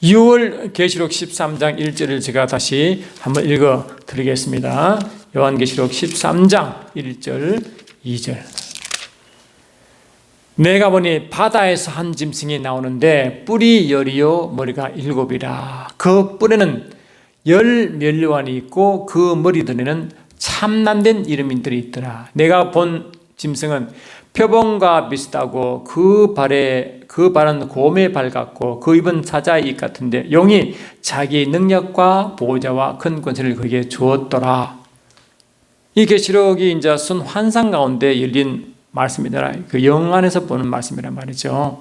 Speaker 1: 6월 계시록 13장 1절을 제가 다시 한번 읽어 드리겠습니다. 요한계시록 13장 1절 2절. 내가 보니 바다에서 한 짐승이 나오는데 뿔이 열이요 머리가 7이라. 그 뿔에는 10면류관이 있고 그 머리들에는 참난된 이름들이 있더라. 내가 본 짐승은 표범과 비슷하고 그 발은 곰의 발 같고 그 입은 사자의 입 같은데 용이 자기 능력과 보호자와 큰 권세를 그에게 주었더라. 이 계시록이 이제 순 환상 가운데 열린 말씀이더라. 그 영안에서 보는 말씀이란 말이죠.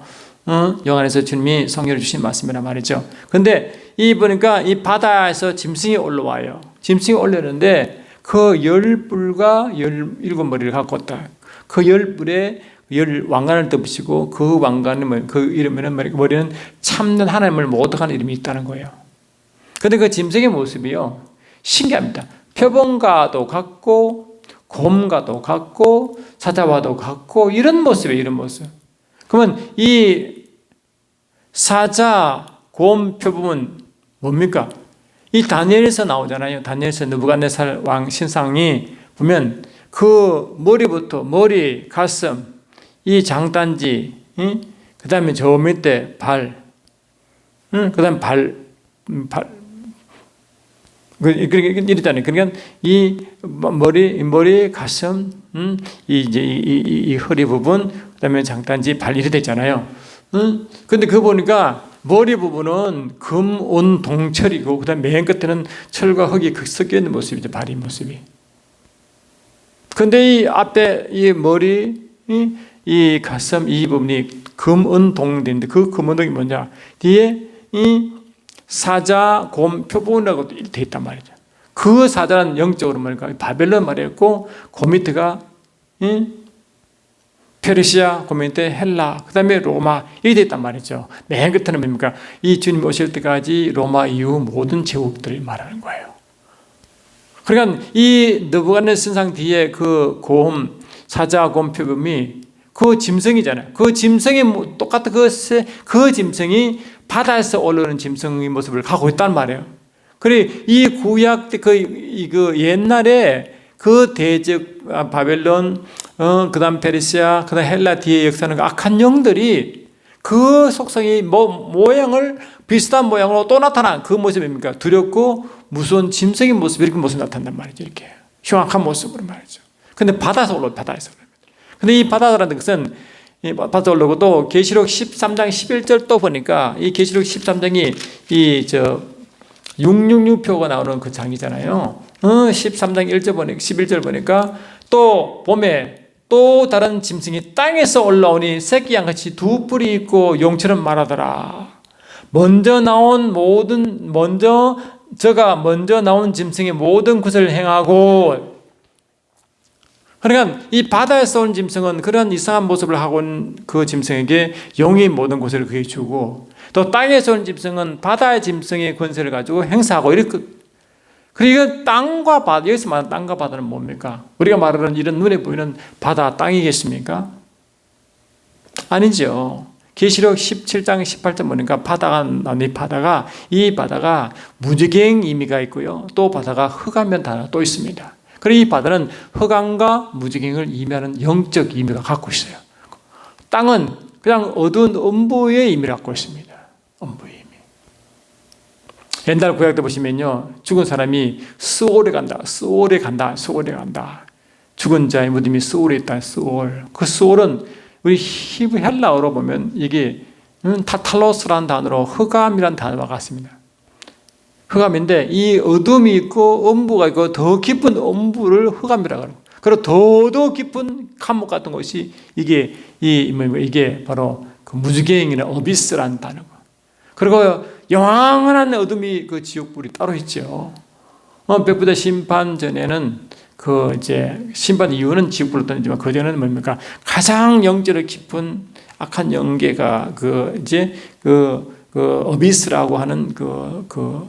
Speaker 1: 영안에서 주님이 성령을 주신 말씀이란 말이죠. 근데 이 보니까 이 바다에서 짐승이 올라와요. 짐승이 올라오는데 그 10뿔과 17머리를 갖고 왔다. 그 10뿔에 10 왕관을 덮으시고 그 왕관은 그 이름에는 머리는 참는 하나님을 모독하는 이름이 있다는 거예요. 근데 그 짐승의 모습이요 신기합니다. 표범과도 같고 곰과도 같고 사자와도 같고 이런 모습이에요. 이런 모습. 그러면 이 사자, 곰, 표범은 뭡니까? 이 다니엘에서 나오잖아요. 다니엘에서 느부갓네살 왕 신상이 보면 그 머리부터 머리, 가슴, 이 장단지, 그 다음에 저 밑에 발, 그 다음에 이랬잖아요. 그러니까 이 머리, 가슴, 이 허리 부분, 그 다음에 장단지, 발 이렇게 됐잖아요. 근데 그거 보니까 머리 부분은 금, 은, 동철이고, 그 다음에 맨 끝에는 철과 흙이 섞여 있는 모습이죠. 발이 모습이. 근데 이 앞에 이 머리, 이 가슴, 이 부분이 금, 은, 동인데 그 금, 은, 동이 뭐냐? 뒤에 이 사자, 곰, 표본이라고 되어 있단 말이죠. 그 사자는 영적으로 뭐니까 바벨론 말이었고, 그 밑에가 페르시아, 그 밑에 헬라, 그 다음에 로마 이렇게 되어 있단 말이죠. 맨 끝에는 뭡니까? 이 주님 오실 때까지 로마 이후 모든 제국들을 말하는 거예요. 그러니까 이 느부갓네살 신상 뒤에 그 곰, 사자, 곰, 표범이 그 짐승이잖아요. 그 짐승이 똑같은 그 짐승이 바다에서 올라오는 짐승의 모습을 갖고 있단 말이에요. 그래 이 구약 그 옛날에 그 대적 바벨론, 그다음 페르시아, 그다음 헬라 뒤에 역사하는 악한 영들이 그 속성이 모양을 비슷한 모양으로 또 나타난 그 모습입니까? 두렵고 무서운 짐승의 모습 이렇게 모습 나타난단 말이죠. 이렇게 흉악한 모습으로 말이죠. 근데 바다에서 올라오고 바다에서. 근데 이 바다라는 것은 바다에서 올라오고 또 계시록 13장 11절 또 보니까 이 계시록 13장이 666표가 나오는 그 장이잖아요. 13장 1절 보니까 11절 보니까 또 봄에 또 다른 짐승이 땅에서 올라오니 새끼 양같이 두 뿔이 있고 용처럼 말하더라. 먼저 나온 짐승의 모든 것을 행하고, 그러니까 이 바다에서 온 짐승은 그런 이상한 모습을 하고 온 그 짐승에게 용의 모든 것을 그에게 주고, 또 땅에서 온 짐승은 바다의 짐승의 권세를 가지고 행사하고 이렇게. 그리고 땅과 바다, 여기서 말하는 땅과 바다는 뭡니까? 우리가 말하는 이런 눈에 보이는 바다, 땅이겠습니까? 아니죠. 계시록 17장 18절 보니까 이 바다가 무지개의 의미가 있고요. 또 바다가 흑암면 단어가 또 있습니다. 그리고 이 바다는 흑암과 무지개를 의미하는 영적 의미가 갖고 있어요. 땅은 그냥 어두운 음부의 의미를 갖고 있습니다. 음부의 의미. 옛날 구약 때 보시면요, 죽은 사람이 스올에 간다. 죽은 자의 무덤이 스올에 있다. 스올. 그 스올은 우리 히브리 헬라어로 보면 이게 타탈로스라는 단어로 흑암이라는 단어가 같습니다. 흑암인데 이 어둠이 있고 음부가 있고 더 깊은 음부를 흑암이라고 하는 거예요. 그리고 더 깊은 감옥 같은 것이 이게 바로 그 무지개행이나 어비스라는 단어고. 그리고 영원한 어둠이 그 지옥불이 따로 있죠. 백부대 심판 전에는 그 이제 심판 이후는 지옥불로 떠나지만 그 전에는 뭡니까? 가장 영적으로 깊은 악한 영계가 그 이제 그 어비스라고 하는 그리고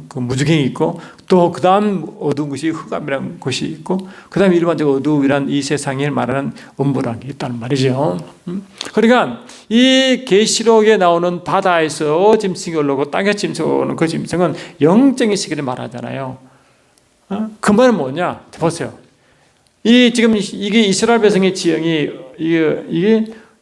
Speaker 1: 그 무지개이 있고 또 그 다음 어두운 것이 흑암이라는 것이 있고 그 다음에 일반적 어두움이란 이 세상에 말하는 음부라는 게 있다는 말이죠. 그러니까 이 계시록에 나오는 바다에서 짐승이 올라오고 땅에 짐승이 오는 그 짐승은 영적인 세계를 말하잖아요. 그 말은 뭐냐? 보세요. 지금 이게 이스라엘 백성의 지형이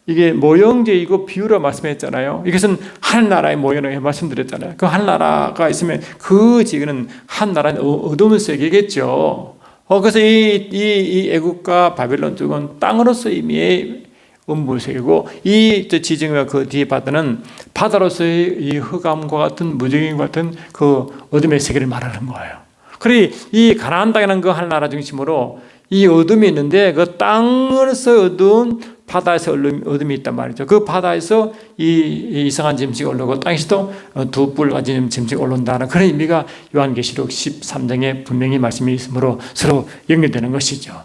Speaker 1: 이게 모형제이고 비유로 말씀했잖아요. 이것은 한 나라의 모형을 말씀드렸잖아요. 그 한 나라가 있으면 그 지역은 한 나라의 어두운 세계겠죠. 그래서 이 애국과 바벨론 쪽은 땅으로서 의미의 음부 세계고 이 지정과 그 뒤에 바다는 바다로서의 이 흑암과 같은 무지개와 같은 그 어둠의 세계를 말하는 거예요. 그래 이 가나안 땅이라는 그 한 나라 중심으로 이 어둠이 있는데 그 땅으로서 어두운 바다에서 어둠이 있단 말이죠. 그 바다에서 이 이상한 짐승이 올라오고 땅에서도 두 뿔 가진 짐승이 올라온다는 그런 의미가 요한계시록 13장에 분명히 말씀이 있으므로 서로 연결되는 것이죠.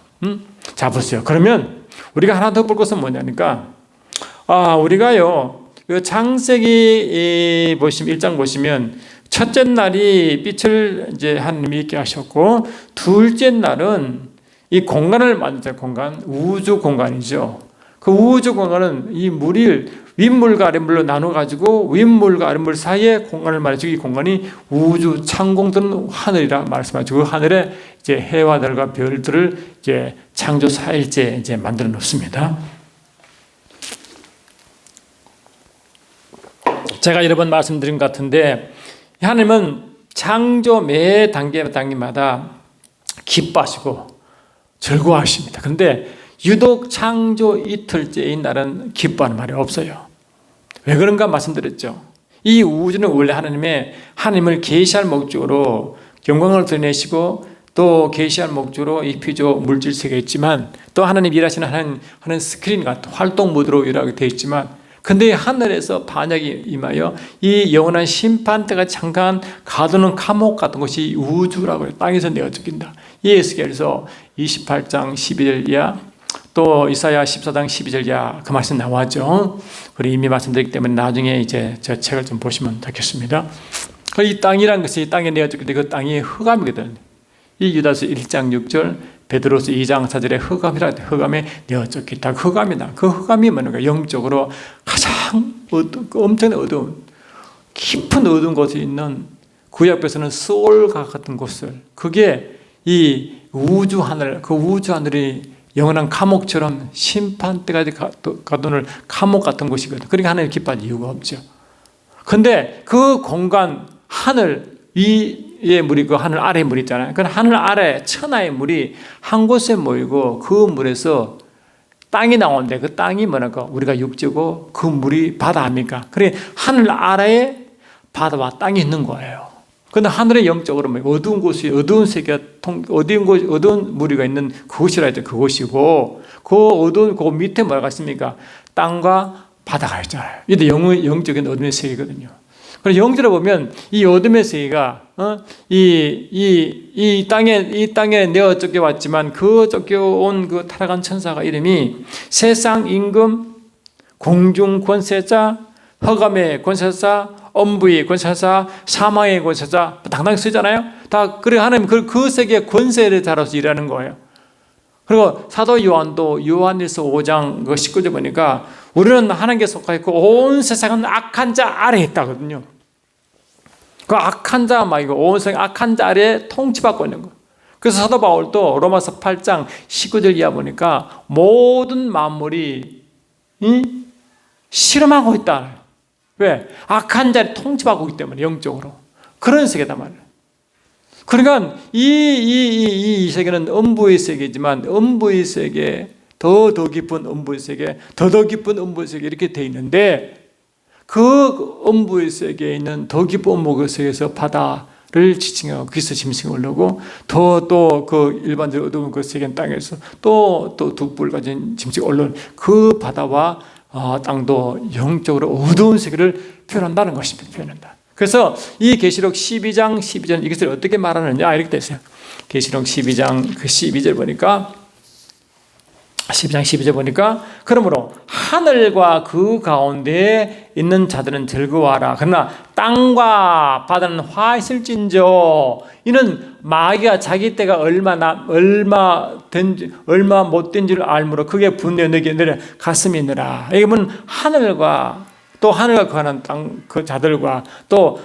Speaker 1: 자 보세요. 그러면 우리가 하나 더 볼 것은 뭐냐니까 우리가요 그 창세기 보시면 1장 보시면 첫째 날이 빛을 이제 하나님이 있게 하셨고 둘째 날은 이 공간을 만들자 공간 우주 공간이죠. 그 우주 공간은 이 물이 윗물과 아랫물로 나눠가지고 윗물과 아랫물 사이에 공간을 말해주고 이 공간이 우주 창공 또는 하늘이라 말씀하죠. 그 하늘에 이제 해와 달과 별들을 이제 창조 4일째 이제 만들어 놓습니다. 제가 여러 번 말씀드린 것 같은데 하나님은 창조 매 단계마다 기뻐하시고 즐거워하십니다. 그런데 유독 창조 이틀째인 날은 기뻐하는 말이 없어요. 왜 그런가 말씀드렸죠. 이 우주는 원래 하나님을 계시할 목적으로 영광을 드러내시고 또 계시할 목적으로 이 피조 물질 세계에 있지만 또 하나님 일하시는 하는 스크린 같은 활동 모드로 일하게 되어 있지만 근데 하늘에서 반역이 임하여 이 영원한 심판 때가 잠깐 가두는 감옥 같은 것이 우주라고 해요. 땅에서 내어죽인다. 이 에스겔서 28장 12절 이하 또 이사야 14장 12절 이하 그 말씀 나왔죠. 그리고 이미 말씀드렸기 때문에 나중에 이제 저 책을 좀 보시면 좋겠습니다. 이 땅이란 것이 땅에 내어죽을 때 그 땅이 흑암이거든. 이 유다서 1장 6절 베드로서 2장 4절에 흑암에 내어쫓기다. 흑암이다. 그 흑암이 뭐냐? 영적으로 가장 엄청난 어두운 깊은 어두운 곳에 있는 구약에서는 소울과 같은 곳을 그게 이 우주 하늘 그 우주 하늘이 영원한 감옥처럼 심판 때까지 가두는 감옥 같은 곳이거든. 그러니까 하나님 기뻐할 이유가 없죠. 근데 그 공간 하늘 위에 물이 그 하늘 아래 물이 있잖아요. 그 하늘 아래 천하의 물이 한 곳에 모이고 그 물에서 땅이 나오는데 그 땅이 뭐랄까 우리가 육지고 그 물이 바다 아닙니까? 그래 하늘 아래에 바다와 땅이 있는 거예요. 그런데 하늘의 영적으로 어두운 곳이 어두운 세계가 어두운 무리가 있는 그곳이라 해도 그곳이고 그 어두운 그 밑에 뭐가 있습니까? 땅과 바다가 있잖아요. 이게 영적인 어둠의 세계거든요. 그래서 영적으로 보면 이 어둠의 세계가 이 땅에 내어 쫓겨왔지만 그 쫓겨온 그 타락한 천사가 이름이 세상 임금, 공중 권세자, 흑암의 권세자, 엄부의 권세자, 사망의 권세자 당당히 쓰잖아요. 다 그래 하나님 그 세계의 권세를 따라서 일하는 거예요. 그리고 사도 요한도 요한일서 5장 그 19절 보니까 우리는 하나님께 속하 있고 온 세상은 악한 자 아래에 있다거든요. 그 악한 자 말고 온 세상 악한 자 아래에 통치받고 있는 거. 그래서 사도 바울도 로마서 8장 19절 이하 보니까 모든 만물이 실험하고 있다. 왜? 악한 자를 통치받고 있기 때문에 영적으로 그런 세계단 말이에요. 그러니까 이 세계는 음부의 세계지만 음부의 세계 더 깊은 음부의 세계 더 깊은 음부의 세계 이렇게 돼 있는데 그 음부의 세계에 있는 더 깊은 음부 세계에서 바다를 지칭하고 거기서 짐승이 올라오고 또 그 일반적으로 어두운 그 세계 땅에서 또 두 뿔 가진 짐승이 올라오는 그 바다와 땅도 영적으로 어두운 세계를 표현한다는 것입니다. 표현한다. 그래서 이 계시록 12장 이것을 어떻게 말하느냐 이렇게 됐어요. 계시록 12장 그 12절 보니까 12장 12절 보니까 그러므로 하늘과 그 가운데에 있는 자들은 즐거워하라. 그러나 땅과 바다는 화있을진저 이는 마귀가 자기 때가 얼마 못 된 줄 알므로 크게 분노에 내려 가슴이 있느라. 이게 뭐 하늘과 거하는 땅 그 자들과 또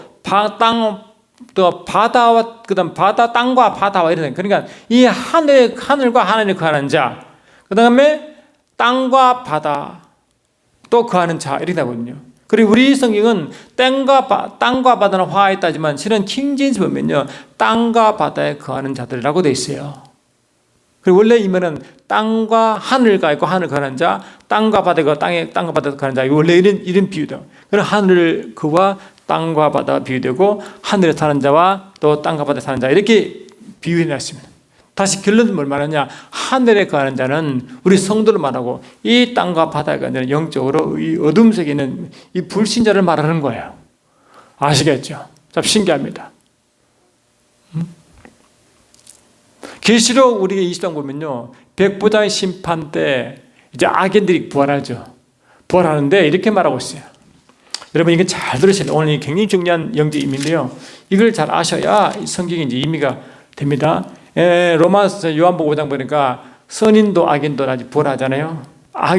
Speaker 1: 바다와 그다음 땅과 바다와 이런 그러니까 이 하늘과 하늘에 거하는 자 그 다음에 땅과 바다 또 거하는 자 이렇게 나거든요. 그리고 우리 성경은 땅과 바다는 화했다지만 실은 킹제임스 보면요 땅과 바다에 거하는 자들이라고 돼 있어요. 그리고 원래 이면은 땅과 하늘과 있고 하늘 거하는 자, 땅과 바다가 땅과 바다 거하는 자 원래 이런 비유다. 그런 하늘 그와 땅과 바다가 비유되고 하늘에 사는 자와 또 땅과 바다에 사는 자 이렇게 비유해 놨습니다. 다시 결론은 뭘 말하냐? 하늘에 거하는 자는 우리 성도를 말하고 이 땅과 바다에 거하는 영적으로 이 어둠 속에 있는 이 불신자를 말하는 거예요. 아시겠죠? 참 신기합니다. 계시록 우리가 20장 보면요, 백부장의 심판 때 이제 악인들이 부활하죠. 부활하는데 이렇게 말하고 있어요. 여러분 이게 잘 들으셔야 돼요. 오늘 굉장히 중요한 영적 의미인데요. 이걸 잘 아셔야 성경이 이제 의미가 됩니다. 로마서 요한복음 5장 보니까 선인도 악인도 아직 부활하잖아요.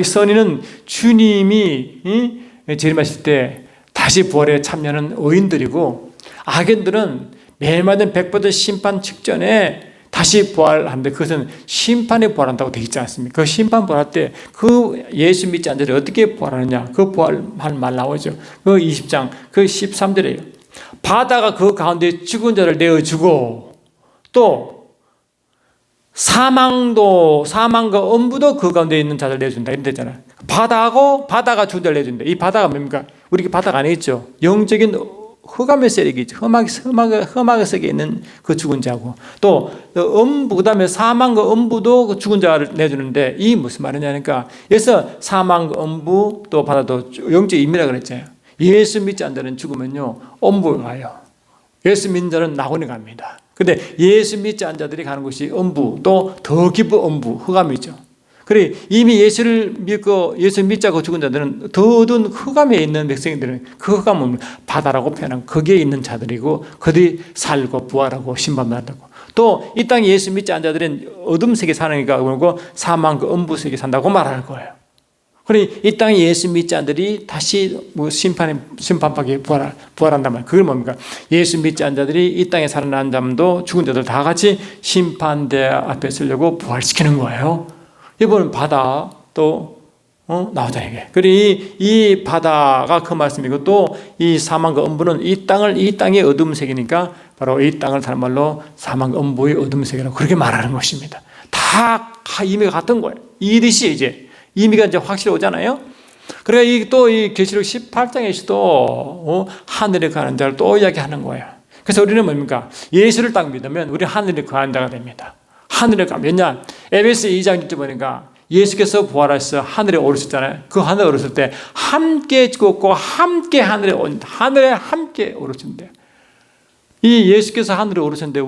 Speaker 1: 선인은 주님이 재림하실 때 다시 부활에 참여하는 의인들이고 악인들은 매일마다 백보자 심판 직전에 다시 부활하는데 그것은 심판에 부활한다고 되어 있지 않습니까? 그 심판 부활할 때 그 예수 믿지 않는 자들이 어떻게 부활하느냐 그 부활하는 말 나오죠. 그 20장 그 13절이에요. 바다가 그 가운데 죽은 자를 내어주고 또 사망과 음부도 그 가운데 있는 자들 내준다 이런 데잖아요. 바다가 죽은 자를 내준다. 이 바다가 뭡니까? 우리 바다가 안에 있죠. 영적인 흑암의 세력이 있죠. 흑암의 세계에 있는 그 죽은 자고 또 음부 그다음에 사망과 음부도 그 죽은 자를 내주는데 이 무슨 말이냐니까 그래서 사망과 음부 또 바다도 영적 임이라 그랬잖아요. 예수 믿지 않는 자는 죽으면요 음부에 가요. 예수 믿는 자는 낙원에 갑니다. 근데 예수 믿지 않는 자들이 가는 곳이 음부, 또 더 깊은 음부, 흑암이죠. 그래 이미 예수를 믿고 예수 믿자고 죽은 자들은 더 어두운 흑암에 있는 백성들은 그 흑암은 바다라고 표현하고 거기에 있는 자들이고 그들이 살고 부활하고 심판받는다고. 또 이 땅에 예수 믿지 않는 자들은 어둠 세계 사니까 그러고 사망 그 음부 세계 산다고 말할 거예요. 그래 이 땅에 예수 믿지 않는 자들이 다시 심판받게 부활한단 말이에요. 그게 뭡니까? 예수 믿지 않는 자들이 이 땅에 살아난 자도 죽은 자들 다 같이 심판대 앞에 서려고 부활시키는 거예요. 이번은 바다 또 나오잖아요. 이게. 그리고 이 바다가 그 말씀이고 또 이 사망과 음부는 이 땅의 어둠 세계니까 바로 이 땅을 다른 말로 사망과 음부의 어둠 세계라고 그렇게 말하는 것입니다. 다 의미가 같은 거예요. 이듯이 이제 의미가 이제 확실히 오잖아요. 그러니까 또 이 계시록 18장에서도 하늘에 가는 자를 또 이야기하는 거예요. 그래서 우리는 뭡니까? 예수를 딱 믿으면 우리 하늘에 거하는 자가 됩니다. 하늘에 가면 왜냐? 에베소 2장 1절 보니까 예수께서 부활하셔서 하늘에 오르셨잖아요. 그 하늘에 오르실 때 함께 죽었고 함께 하늘에 함께 오르신대. 이 예수께서 하늘에 오르셨는데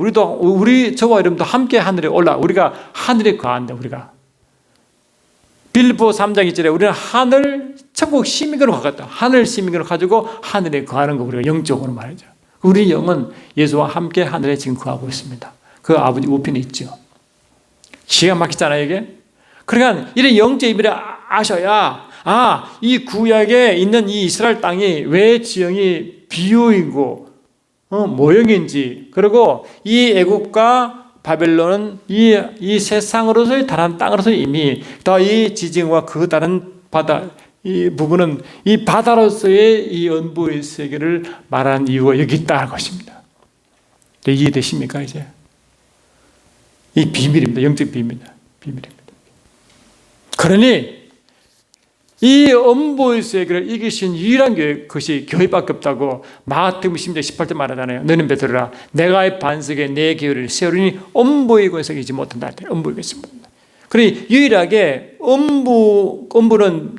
Speaker 1: 저와 여러분도 함께 하늘에 우리가 하늘에 거한다. 우리가 빌립보 3장 2절에 우리는 하늘 천국 시민으로 가겠다. 하늘 시민으로 가지고 하늘에 거하는 거 우리가 영적으로 말이죠. 우리 영은 예수와 함께 하늘에 지금 거하고 있습니다. 그 아버지 우편에 있죠. 기가 막히잖아요, 이게. 그러니까 이런 영적 의미를 아셔야 이 구약에 있는 이 이스라엘 땅이 왜 지형이 비유이고 모형인지, 그리고 이 애국과 바벨론은 이 세상으로서의 다른 땅으로서 이미 더 이 지정과 그 다른 바다 이 부분은 이 바다로서의 이 연부의 세계를 말하는 이유가 여기 있다는 것입니다. 이해되십니까 이제? 이 비밀입니다. 영적 비밀입니다. 그러니 이 음부의 세계를 이기신 유일한 교회, 그것이 교회밖에 없다고 마태복음 16장 18절 말하잖아요. 너는 베드로라, 내가 반석에 내 교회를 세우리니 음부의 권세가 이기지 못한다. 음부의 권세가 못한다. 그러니 유일하게 음부는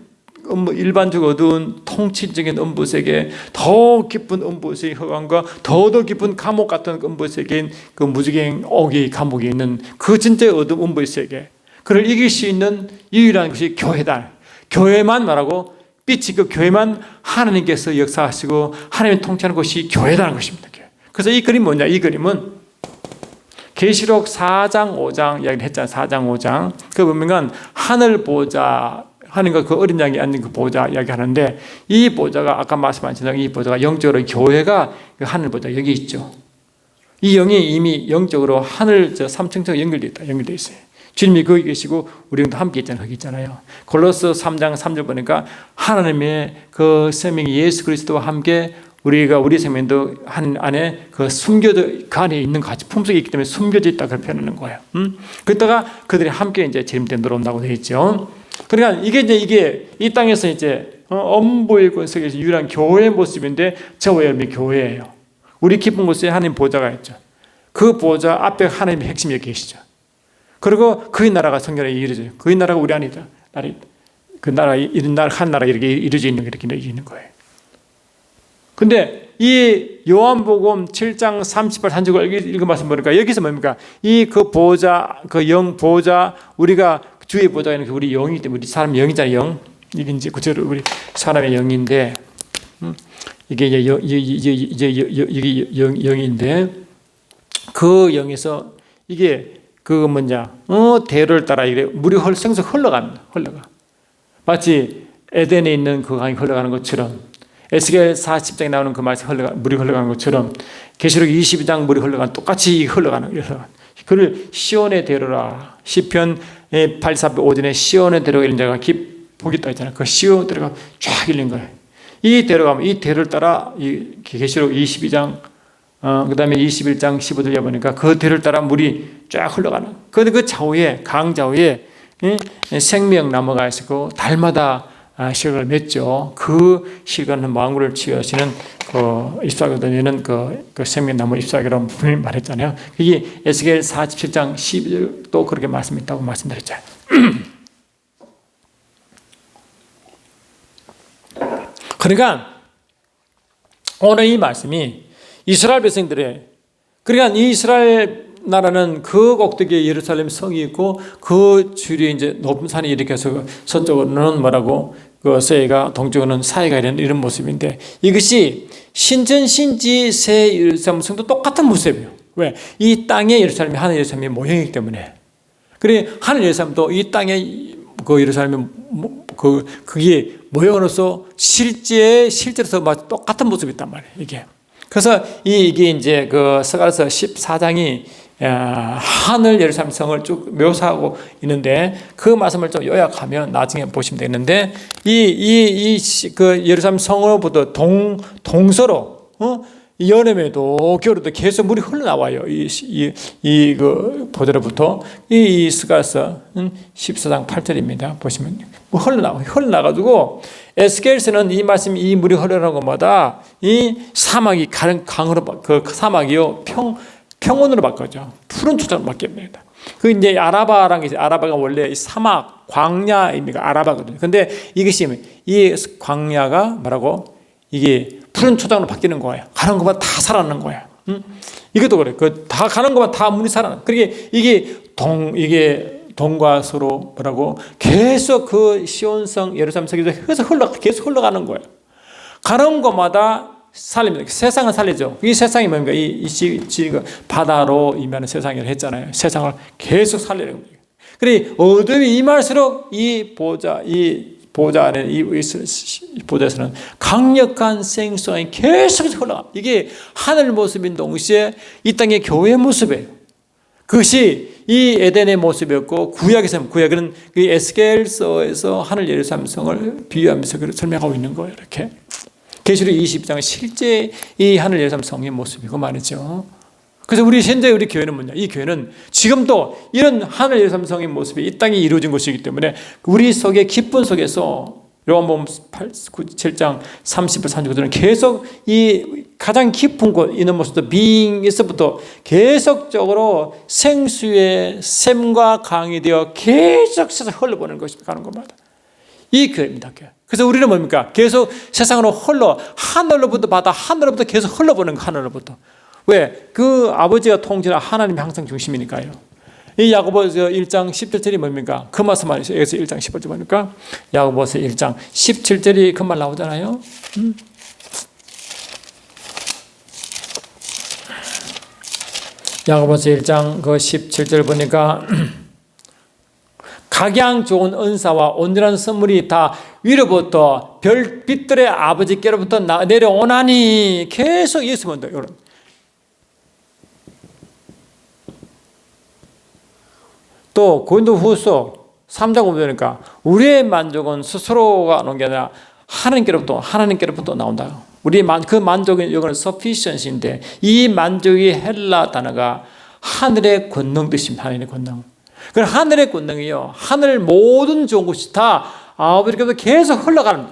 Speaker 1: 일반적으로 어두운 통치적인 음부 세계, 더 깊은 음부 세계 허강과 더더 깊은 감옥 같은 음부 세계인 그 무지개 옥이 감옥에 있는 그 진짜 어두운 음부의 세계, 그를 이길 수 있는 유일한 것이 교회다. 교회만 말하고 빛이 그 교회만 하나님께서 역사하시고 하나님이 통치하는 것이 교회라는 것입니다. 그래서 이 그림 뭐냐? 이 그림은 계시록 4장 5장 이야기를 했잖아요. 4장 5장 그 보면 하늘 보좌, 하나님과 그 어린 양이 앉는 그 보좌 이야기하는데, 이 보좌가 아까 말씀하신 이 보좌가 영적으로 교회가 그 하늘 보좌 여기 있죠. 이 영이 이미 영적으로 하늘 저 3층처럼 연결되어 있어요. 주님이 거기 계시고 우리도 함께 있잖아요. 거기 있잖아요. 골로새 3장 3절 보니까 하나님의 그 생명이 예수 그리스도와 함께 우리 생명도 한 안에 그 숨겨져, 그 안에 있는 같이 품속에 있기 때문에 숨겨져 있다 그렇게 표현하는 거예요. 그러다가 그들이 함께 이제 재림때 들어온다고 되어 있죠. 그러니까 이게 이 땅에서 이제 음부의 권세에서 유일한 교회의 모습인데, 저와 여러분이 교회예요. 우리 깊은 곳에 하나님 보좌가 있죠. 그 보좌 앞에 하나님의 핵심이 여기 계시죠. 그리고 그의 나라가 성경에 이루어져요. 그의 나라가 우리 안에 있다. 그 나라, 이런 나라, 한 나라 이렇게 이루어져 있는 게 이렇게 있는 거예요. 근데 이 요한복음 7장 38, 39절 읽어봤으면 모르니까 여기서 뭡니까? 이 그 보좌, 그 영 보좌, 우리가 주의 보좌에는 우리 영이기 때문에 우리 사람 영이잖아요. 영. 이게 이제 구체로 우리 사람의 영인데, 이게 이게 영인데, 그 영에서 이게 그 뭐냐? 대로를 따라 이래 물이 생수 흘러갑니다. 흘러가. 마치 에덴에 있는 그 강이 흘러가는 것처럼, 에스겔 40장에 나오는 그 말씀 물이 흘러가는 것처럼, 계시록 22장 물이 흘러가는 똑같이 흘러가는. 그를 시온의 대로라. 시편 84편 5절에 시온의 대로가 있는 자가 복이 있다 했잖아요. 그 시온 대로가 쫙 있는 거예요. 이 대로가 이 대로를 따라 이 계시록 22장 그다음에 21장 15절에 보니까 그 대로를 따라 물이 쫙 흘러가는. 그 좌우에 강좌우에 생명나무가 있었고 달마다 실과를 맺죠. 그 실과는 망울을 취하시는 그 잎사귀로 다니는 그 생명나무 잎사귀라고 분명히 말했잖아요. 그게 에스겔 47장 12절도 그렇게 말씀했다고 말씀드렸잖아요. 그러니까 오늘 이 말씀이 이스라엘 백성들의, 그러니까 이 이스라엘 나라는 그 꼭대기에 예루살렘 성이 있고 그 주위에 이제 높은 산이 이렇게 해서 서쪽으로는 뭐라고 그 서해가, 동쪽으로는 사해가 이런 모습인데, 이것이 신천신지 새 예루살렘 성도 똑같은 모습이에요. 왜? 이 땅의 예루살렘이 하늘 예루살렘의 모형이기 때문에. 그래 하늘 예루살렘도 이 땅의 그 예루살렘이 그게 모형으로서 실제로서 똑같은 모습이 있단 말이에요. 이게. 그래서 이게 이제 그 스가랴서 14장이 하늘 예루살렘 성을 쭉 묘사하고 있는데, 그 말씀을 좀 요약하면 나중에 보시면 되는데, 그 예루살렘 성으로부터 동서로 여름에도 겨울에도 계속 물이 흘러나와요. 그 보좌로부터 이 스가랴서 14장 8절입니다. 보시면 흘러나가지고 에스겔서는 이 말씀, 이 물이 흘러나오는 것마다 이 사막이 강으로, 그 사막이요 평원으로 바꿔죠. 푸른 초장으로 바뀝니다. 그 이제 아라바라는 게 있어요. 아라바가 원래 사막, 광야입니다. 아라바거든요. 근데 이것이 이 광야가 뭐라고? 이게 푸른 초장으로 바뀌는 거예요. 가는 것만 다 살아나는 거예요. 이것도 그래. 다 가는 것만 다 물이 살아나. 그러니까 이게 동과 서로 뭐라고? 계속 그 시온성 예루살렘 성에서 계속 흘러가는 거예요. 가는 것마다 살립니다. 세상을 살리죠. 이 세상이 뭡니까? 지금 바다로 임하는 세상이라고 했잖아요. 세상을 계속 살리는 겁니다. 그래 어둠이 임할수록 이 보좌 안에 이 보좌에서는 강력한 생수가 계속 흘러가. 이게 하늘 모습인 동시에 이 땅의 교회의 모습이에요. 그것이 이 에덴의 모습이었고, 구약은 그 에스겔서에서 하늘 예루살렘 성을 비유하면서 그걸 설명하고 있는 거예요. 이렇게. 계시록 20장은 실제 이 하늘 예루살렘 성의 모습이고 말이죠. 그래서 현재 우리 교회는 뭐냐? 이 교회는 지금도 이런 하늘 예루살렘 성의 모습이 이 땅에 이루어진 것이기 때문에 우리 속에 기쁨 속에서 요한복음 7장 30절 39절은 계속 이 가장 깊은 곳 있는 모습도 being에서부터 계속적으로 생수의 샘과 강이 되어 계속 세상 흘러보는 것입니다. 가는 것마다. 이 교회입니다. 교회. 그래서 우리는 뭡니까? 계속 세상으로 하늘로부터 바다, 하늘로부터 계속 흘러보는 거, 하늘로부터. 왜? 그 아버지가 통치하는 하나님이 항상 중심이니까요. 이 야고보서 1장 17절이 뭡니까? 그 말씀 안에서 여기서 1장 18절 보니까 야고보서 1장 17절이 그 말 나오잖아요. 야고보서 1장 그 17절 보니까 각양 좋은 은사와 온전한 선물이 다 위로부터 별빛들의 아버지께로부터 내려오나니 계속 예수님도 이런. 또 고린도후서 3장 보니까 우리의 만족은 스스로가 오는 게 아니라 하나님께로부터 나온다. 우리 그 만족은 이거는 sufficiency인데 이 만족이 헬라 단어가 하늘의 권능 뜻입니다. 하늘의 권능. 그 하늘의 권능이요. 하늘 모든 좋은 것이 다 아버지께서 계속 흘러가는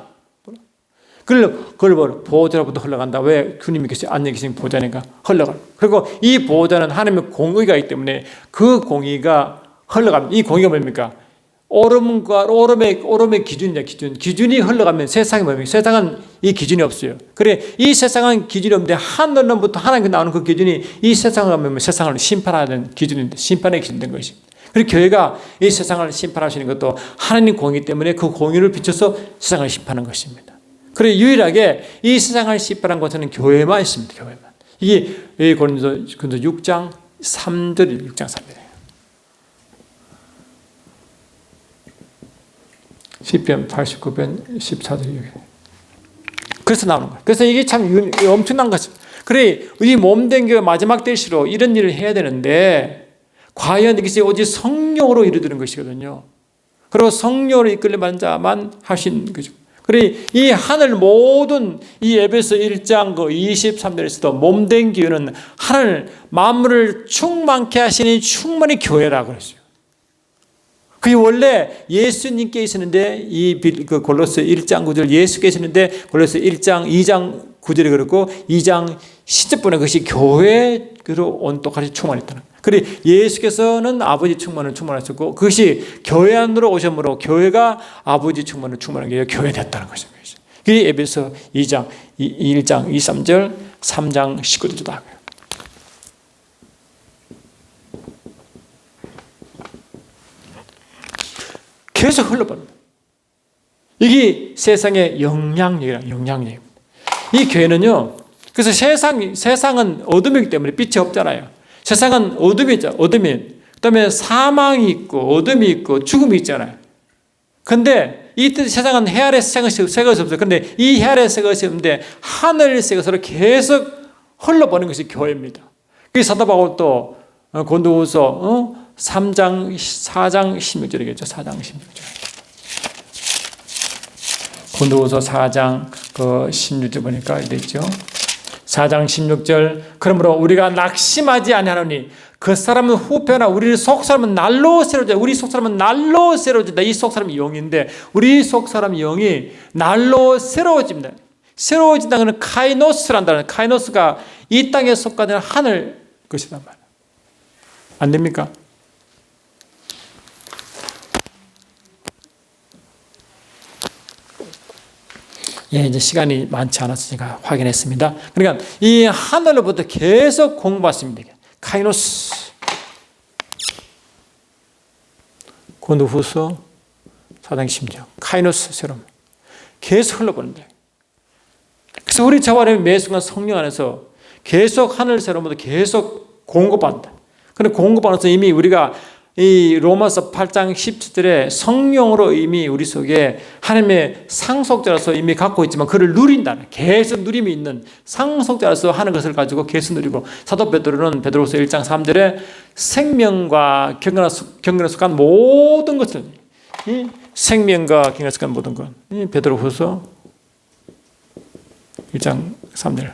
Speaker 1: 거예요. 그걸 보호자로부터 흘러간다. 왜? 주님이 앉아 계신 보호자니까 흘러가는. 그리고 이 보호자는 하나님의 공의가 있기 때문에 그 공의가 흘러갑니다. 이 공의가 뭡니까? 오름의 기준이냐, 기준이 흘러가면 세상이 뭡니까? 세상은 이 기준이 없어요. 그래, 이 세상은 기준이 없는데 하늘로부터 하나님께 나오는 그 기준이 이 세상을 가면 세상을 심판하는 기준인데, 심판의 기준 된 것입니다. 그리고 교회가 이 세상을 심판하시는 것도 하나님 공의 때문에 그 공의를 비춰서 세상을 심판하는 것입니다. 그래, 유일하게 이 세상을 심판한 것은 교회만 있습니다. 교회만. 이게 고린도서 6장 3절, 6장 3절. 시편 89편 14절. 그래서 나오는 거예요. 그래서 이게 참 엄청난 것입니다. 그래, 이 몸된 교회 마지막 때일수록 이런 일을 해야 되는데 과연 이것이 오직 성령으로 이루어지는 것이거든요. 그리고 성령으로 이끌려만 자만 하신 거죠. 그래, 이 하늘 모든 이 에베소 1장 그 23절에서도 몸된 교회는 하늘 만물을 충만케 하시는 충만히 교회라고 그랬어요. 그게 원래 예수님께 있었는데 이 골로새 1장 9절 예수께 있었는데 골로새 1장 2장 9절에 그렇고 2장 10절에 그것이 교회로 온 똑같이 충만했다는 거예요. 그래, 예수께서는 아버지 충만을 충만하셨고 그것이 교회 안으로 오심으로 교회가 아버지 충만을 충만한 게 교회 됐다는 것입니다. 그게 에베소 2장 1장 23절 3장 19절도 하고요. 계속 흘러버립니다. 이게 세상의 영향력입니다. 이 교회는요, 그래서 세상은 어둠이기 때문에 빛이 없잖아요. 세상은 어둠이죠. 어둠이. 그 다음에 사망이 있고, 어둠이 있고, 죽음이 있잖아요. 근데 이 세상은 해 아래 새 것이 없어요. 근데 이 해 아래 새 것이 없는데 하늘 새 것으로 계속 흘러버리는 것이 교회입니다. 그래서 사도 바울 또 고린도후서 4장 16절이겠죠. 4장 16절. 고린도후서 4장 16절 보니까 이랬죠. 4장 16절. 그러므로 우리가 낙심하지 아니하노니 그 사람은 후패나 우리 속사람은 날로 새로워진다. 우리 속사람은 날로 새로워진다. 이 속사람이 영인데 우리 속사람 영이 날로 새로워집니다. 새로워진다는 것은 카이노스란다는, 카이노스가 이 땅에 속하는 하늘 것이란 말이에요. 안 됩니까? 예, 이제 시간이 많지 않아서 제가 확인했습니다. 그러니까 이 하늘로부터 계속 공부받습니다. 카이노스. 고린도후서 4장 16절. 카이노스 새로움. 계속 흘러보는데. 그래서 우리 저와 매 순간 성령 안에서 계속 하늘 새로움부터 계속 공급받는다. 그런데 공급받아서 이미 우리가 이 로마서 8장 17절에 성령으로 이미 우리 속에 하나님의 상속자로서 이미 갖고 있지만 그를 누린다는, 계속 누림이 있는 상속자로서 하는 것을 가지고 계속 누리고, 사도 베드로는 베드로서 1장 3절에 생명과 경건에 속한 모든 것을, 생명과 경건에 속한 모든 것, 베드로후서 1장 3절,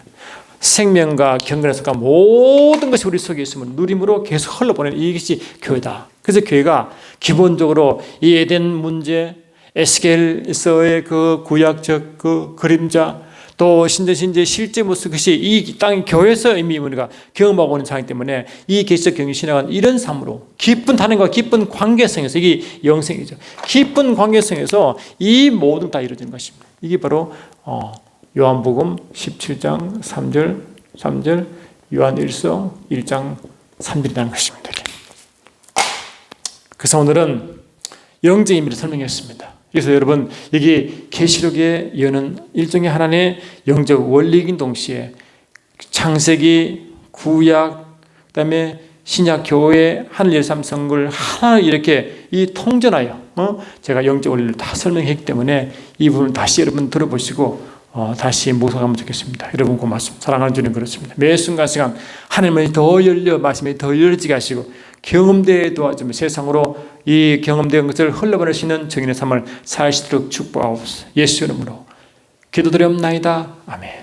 Speaker 1: 생명과 경건에 속한 모든 것이 우리 속에 있으면 누림으로 계속 흘러보내는 이것이 교회다. 그래서 교회가 기본적으로 이 에덴 문제, 에스겔서의 그 구약적 그 그림자, 또 신전신제의 실제 모습, 그것이 이 땅 교회에서 이미 우리가 경험하고 있는 상황이기 때문에 이 계시적 경륜 신앙은 이런 삶으로 깊은 하나님과 깊은 관계성에서, 이게 영생이죠. 깊은 관계성에서 이 모든 다 이루어지는 것입니다. 이게 바로 요한복음 17장 3절, 요한일서 1장 3절이라는 것입니다. 그래서 오늘은 영적인 의미를 설명했습니다. 그래서 여러분, 여기 계시록에 여는 일종의 하나님의 영적 원리이긴 동시에 창세기, 구약, 그다음에 신약 교회, 하늘 예수님 성걸 하나 이렇게 이 통전하여 제가 영적 원리를 다 설명했기 때문에 이 부분을 다시 여러분 들어보시고 다시 묵상하면 좋겠습니다. 여러분 고맙습니다. 사랑하는 주님, 그렇습니다. 매 순간순간 하늘문이 더 열려 말씀이 더 열리게 하시고 경험대에 도와주며 세상으로 이 경험된 것을 흘러보낼 수 있는 정인의 삶을 사시도록 축복하옵소서. 예수 이름으로 기도드리옵나이다. 아멘.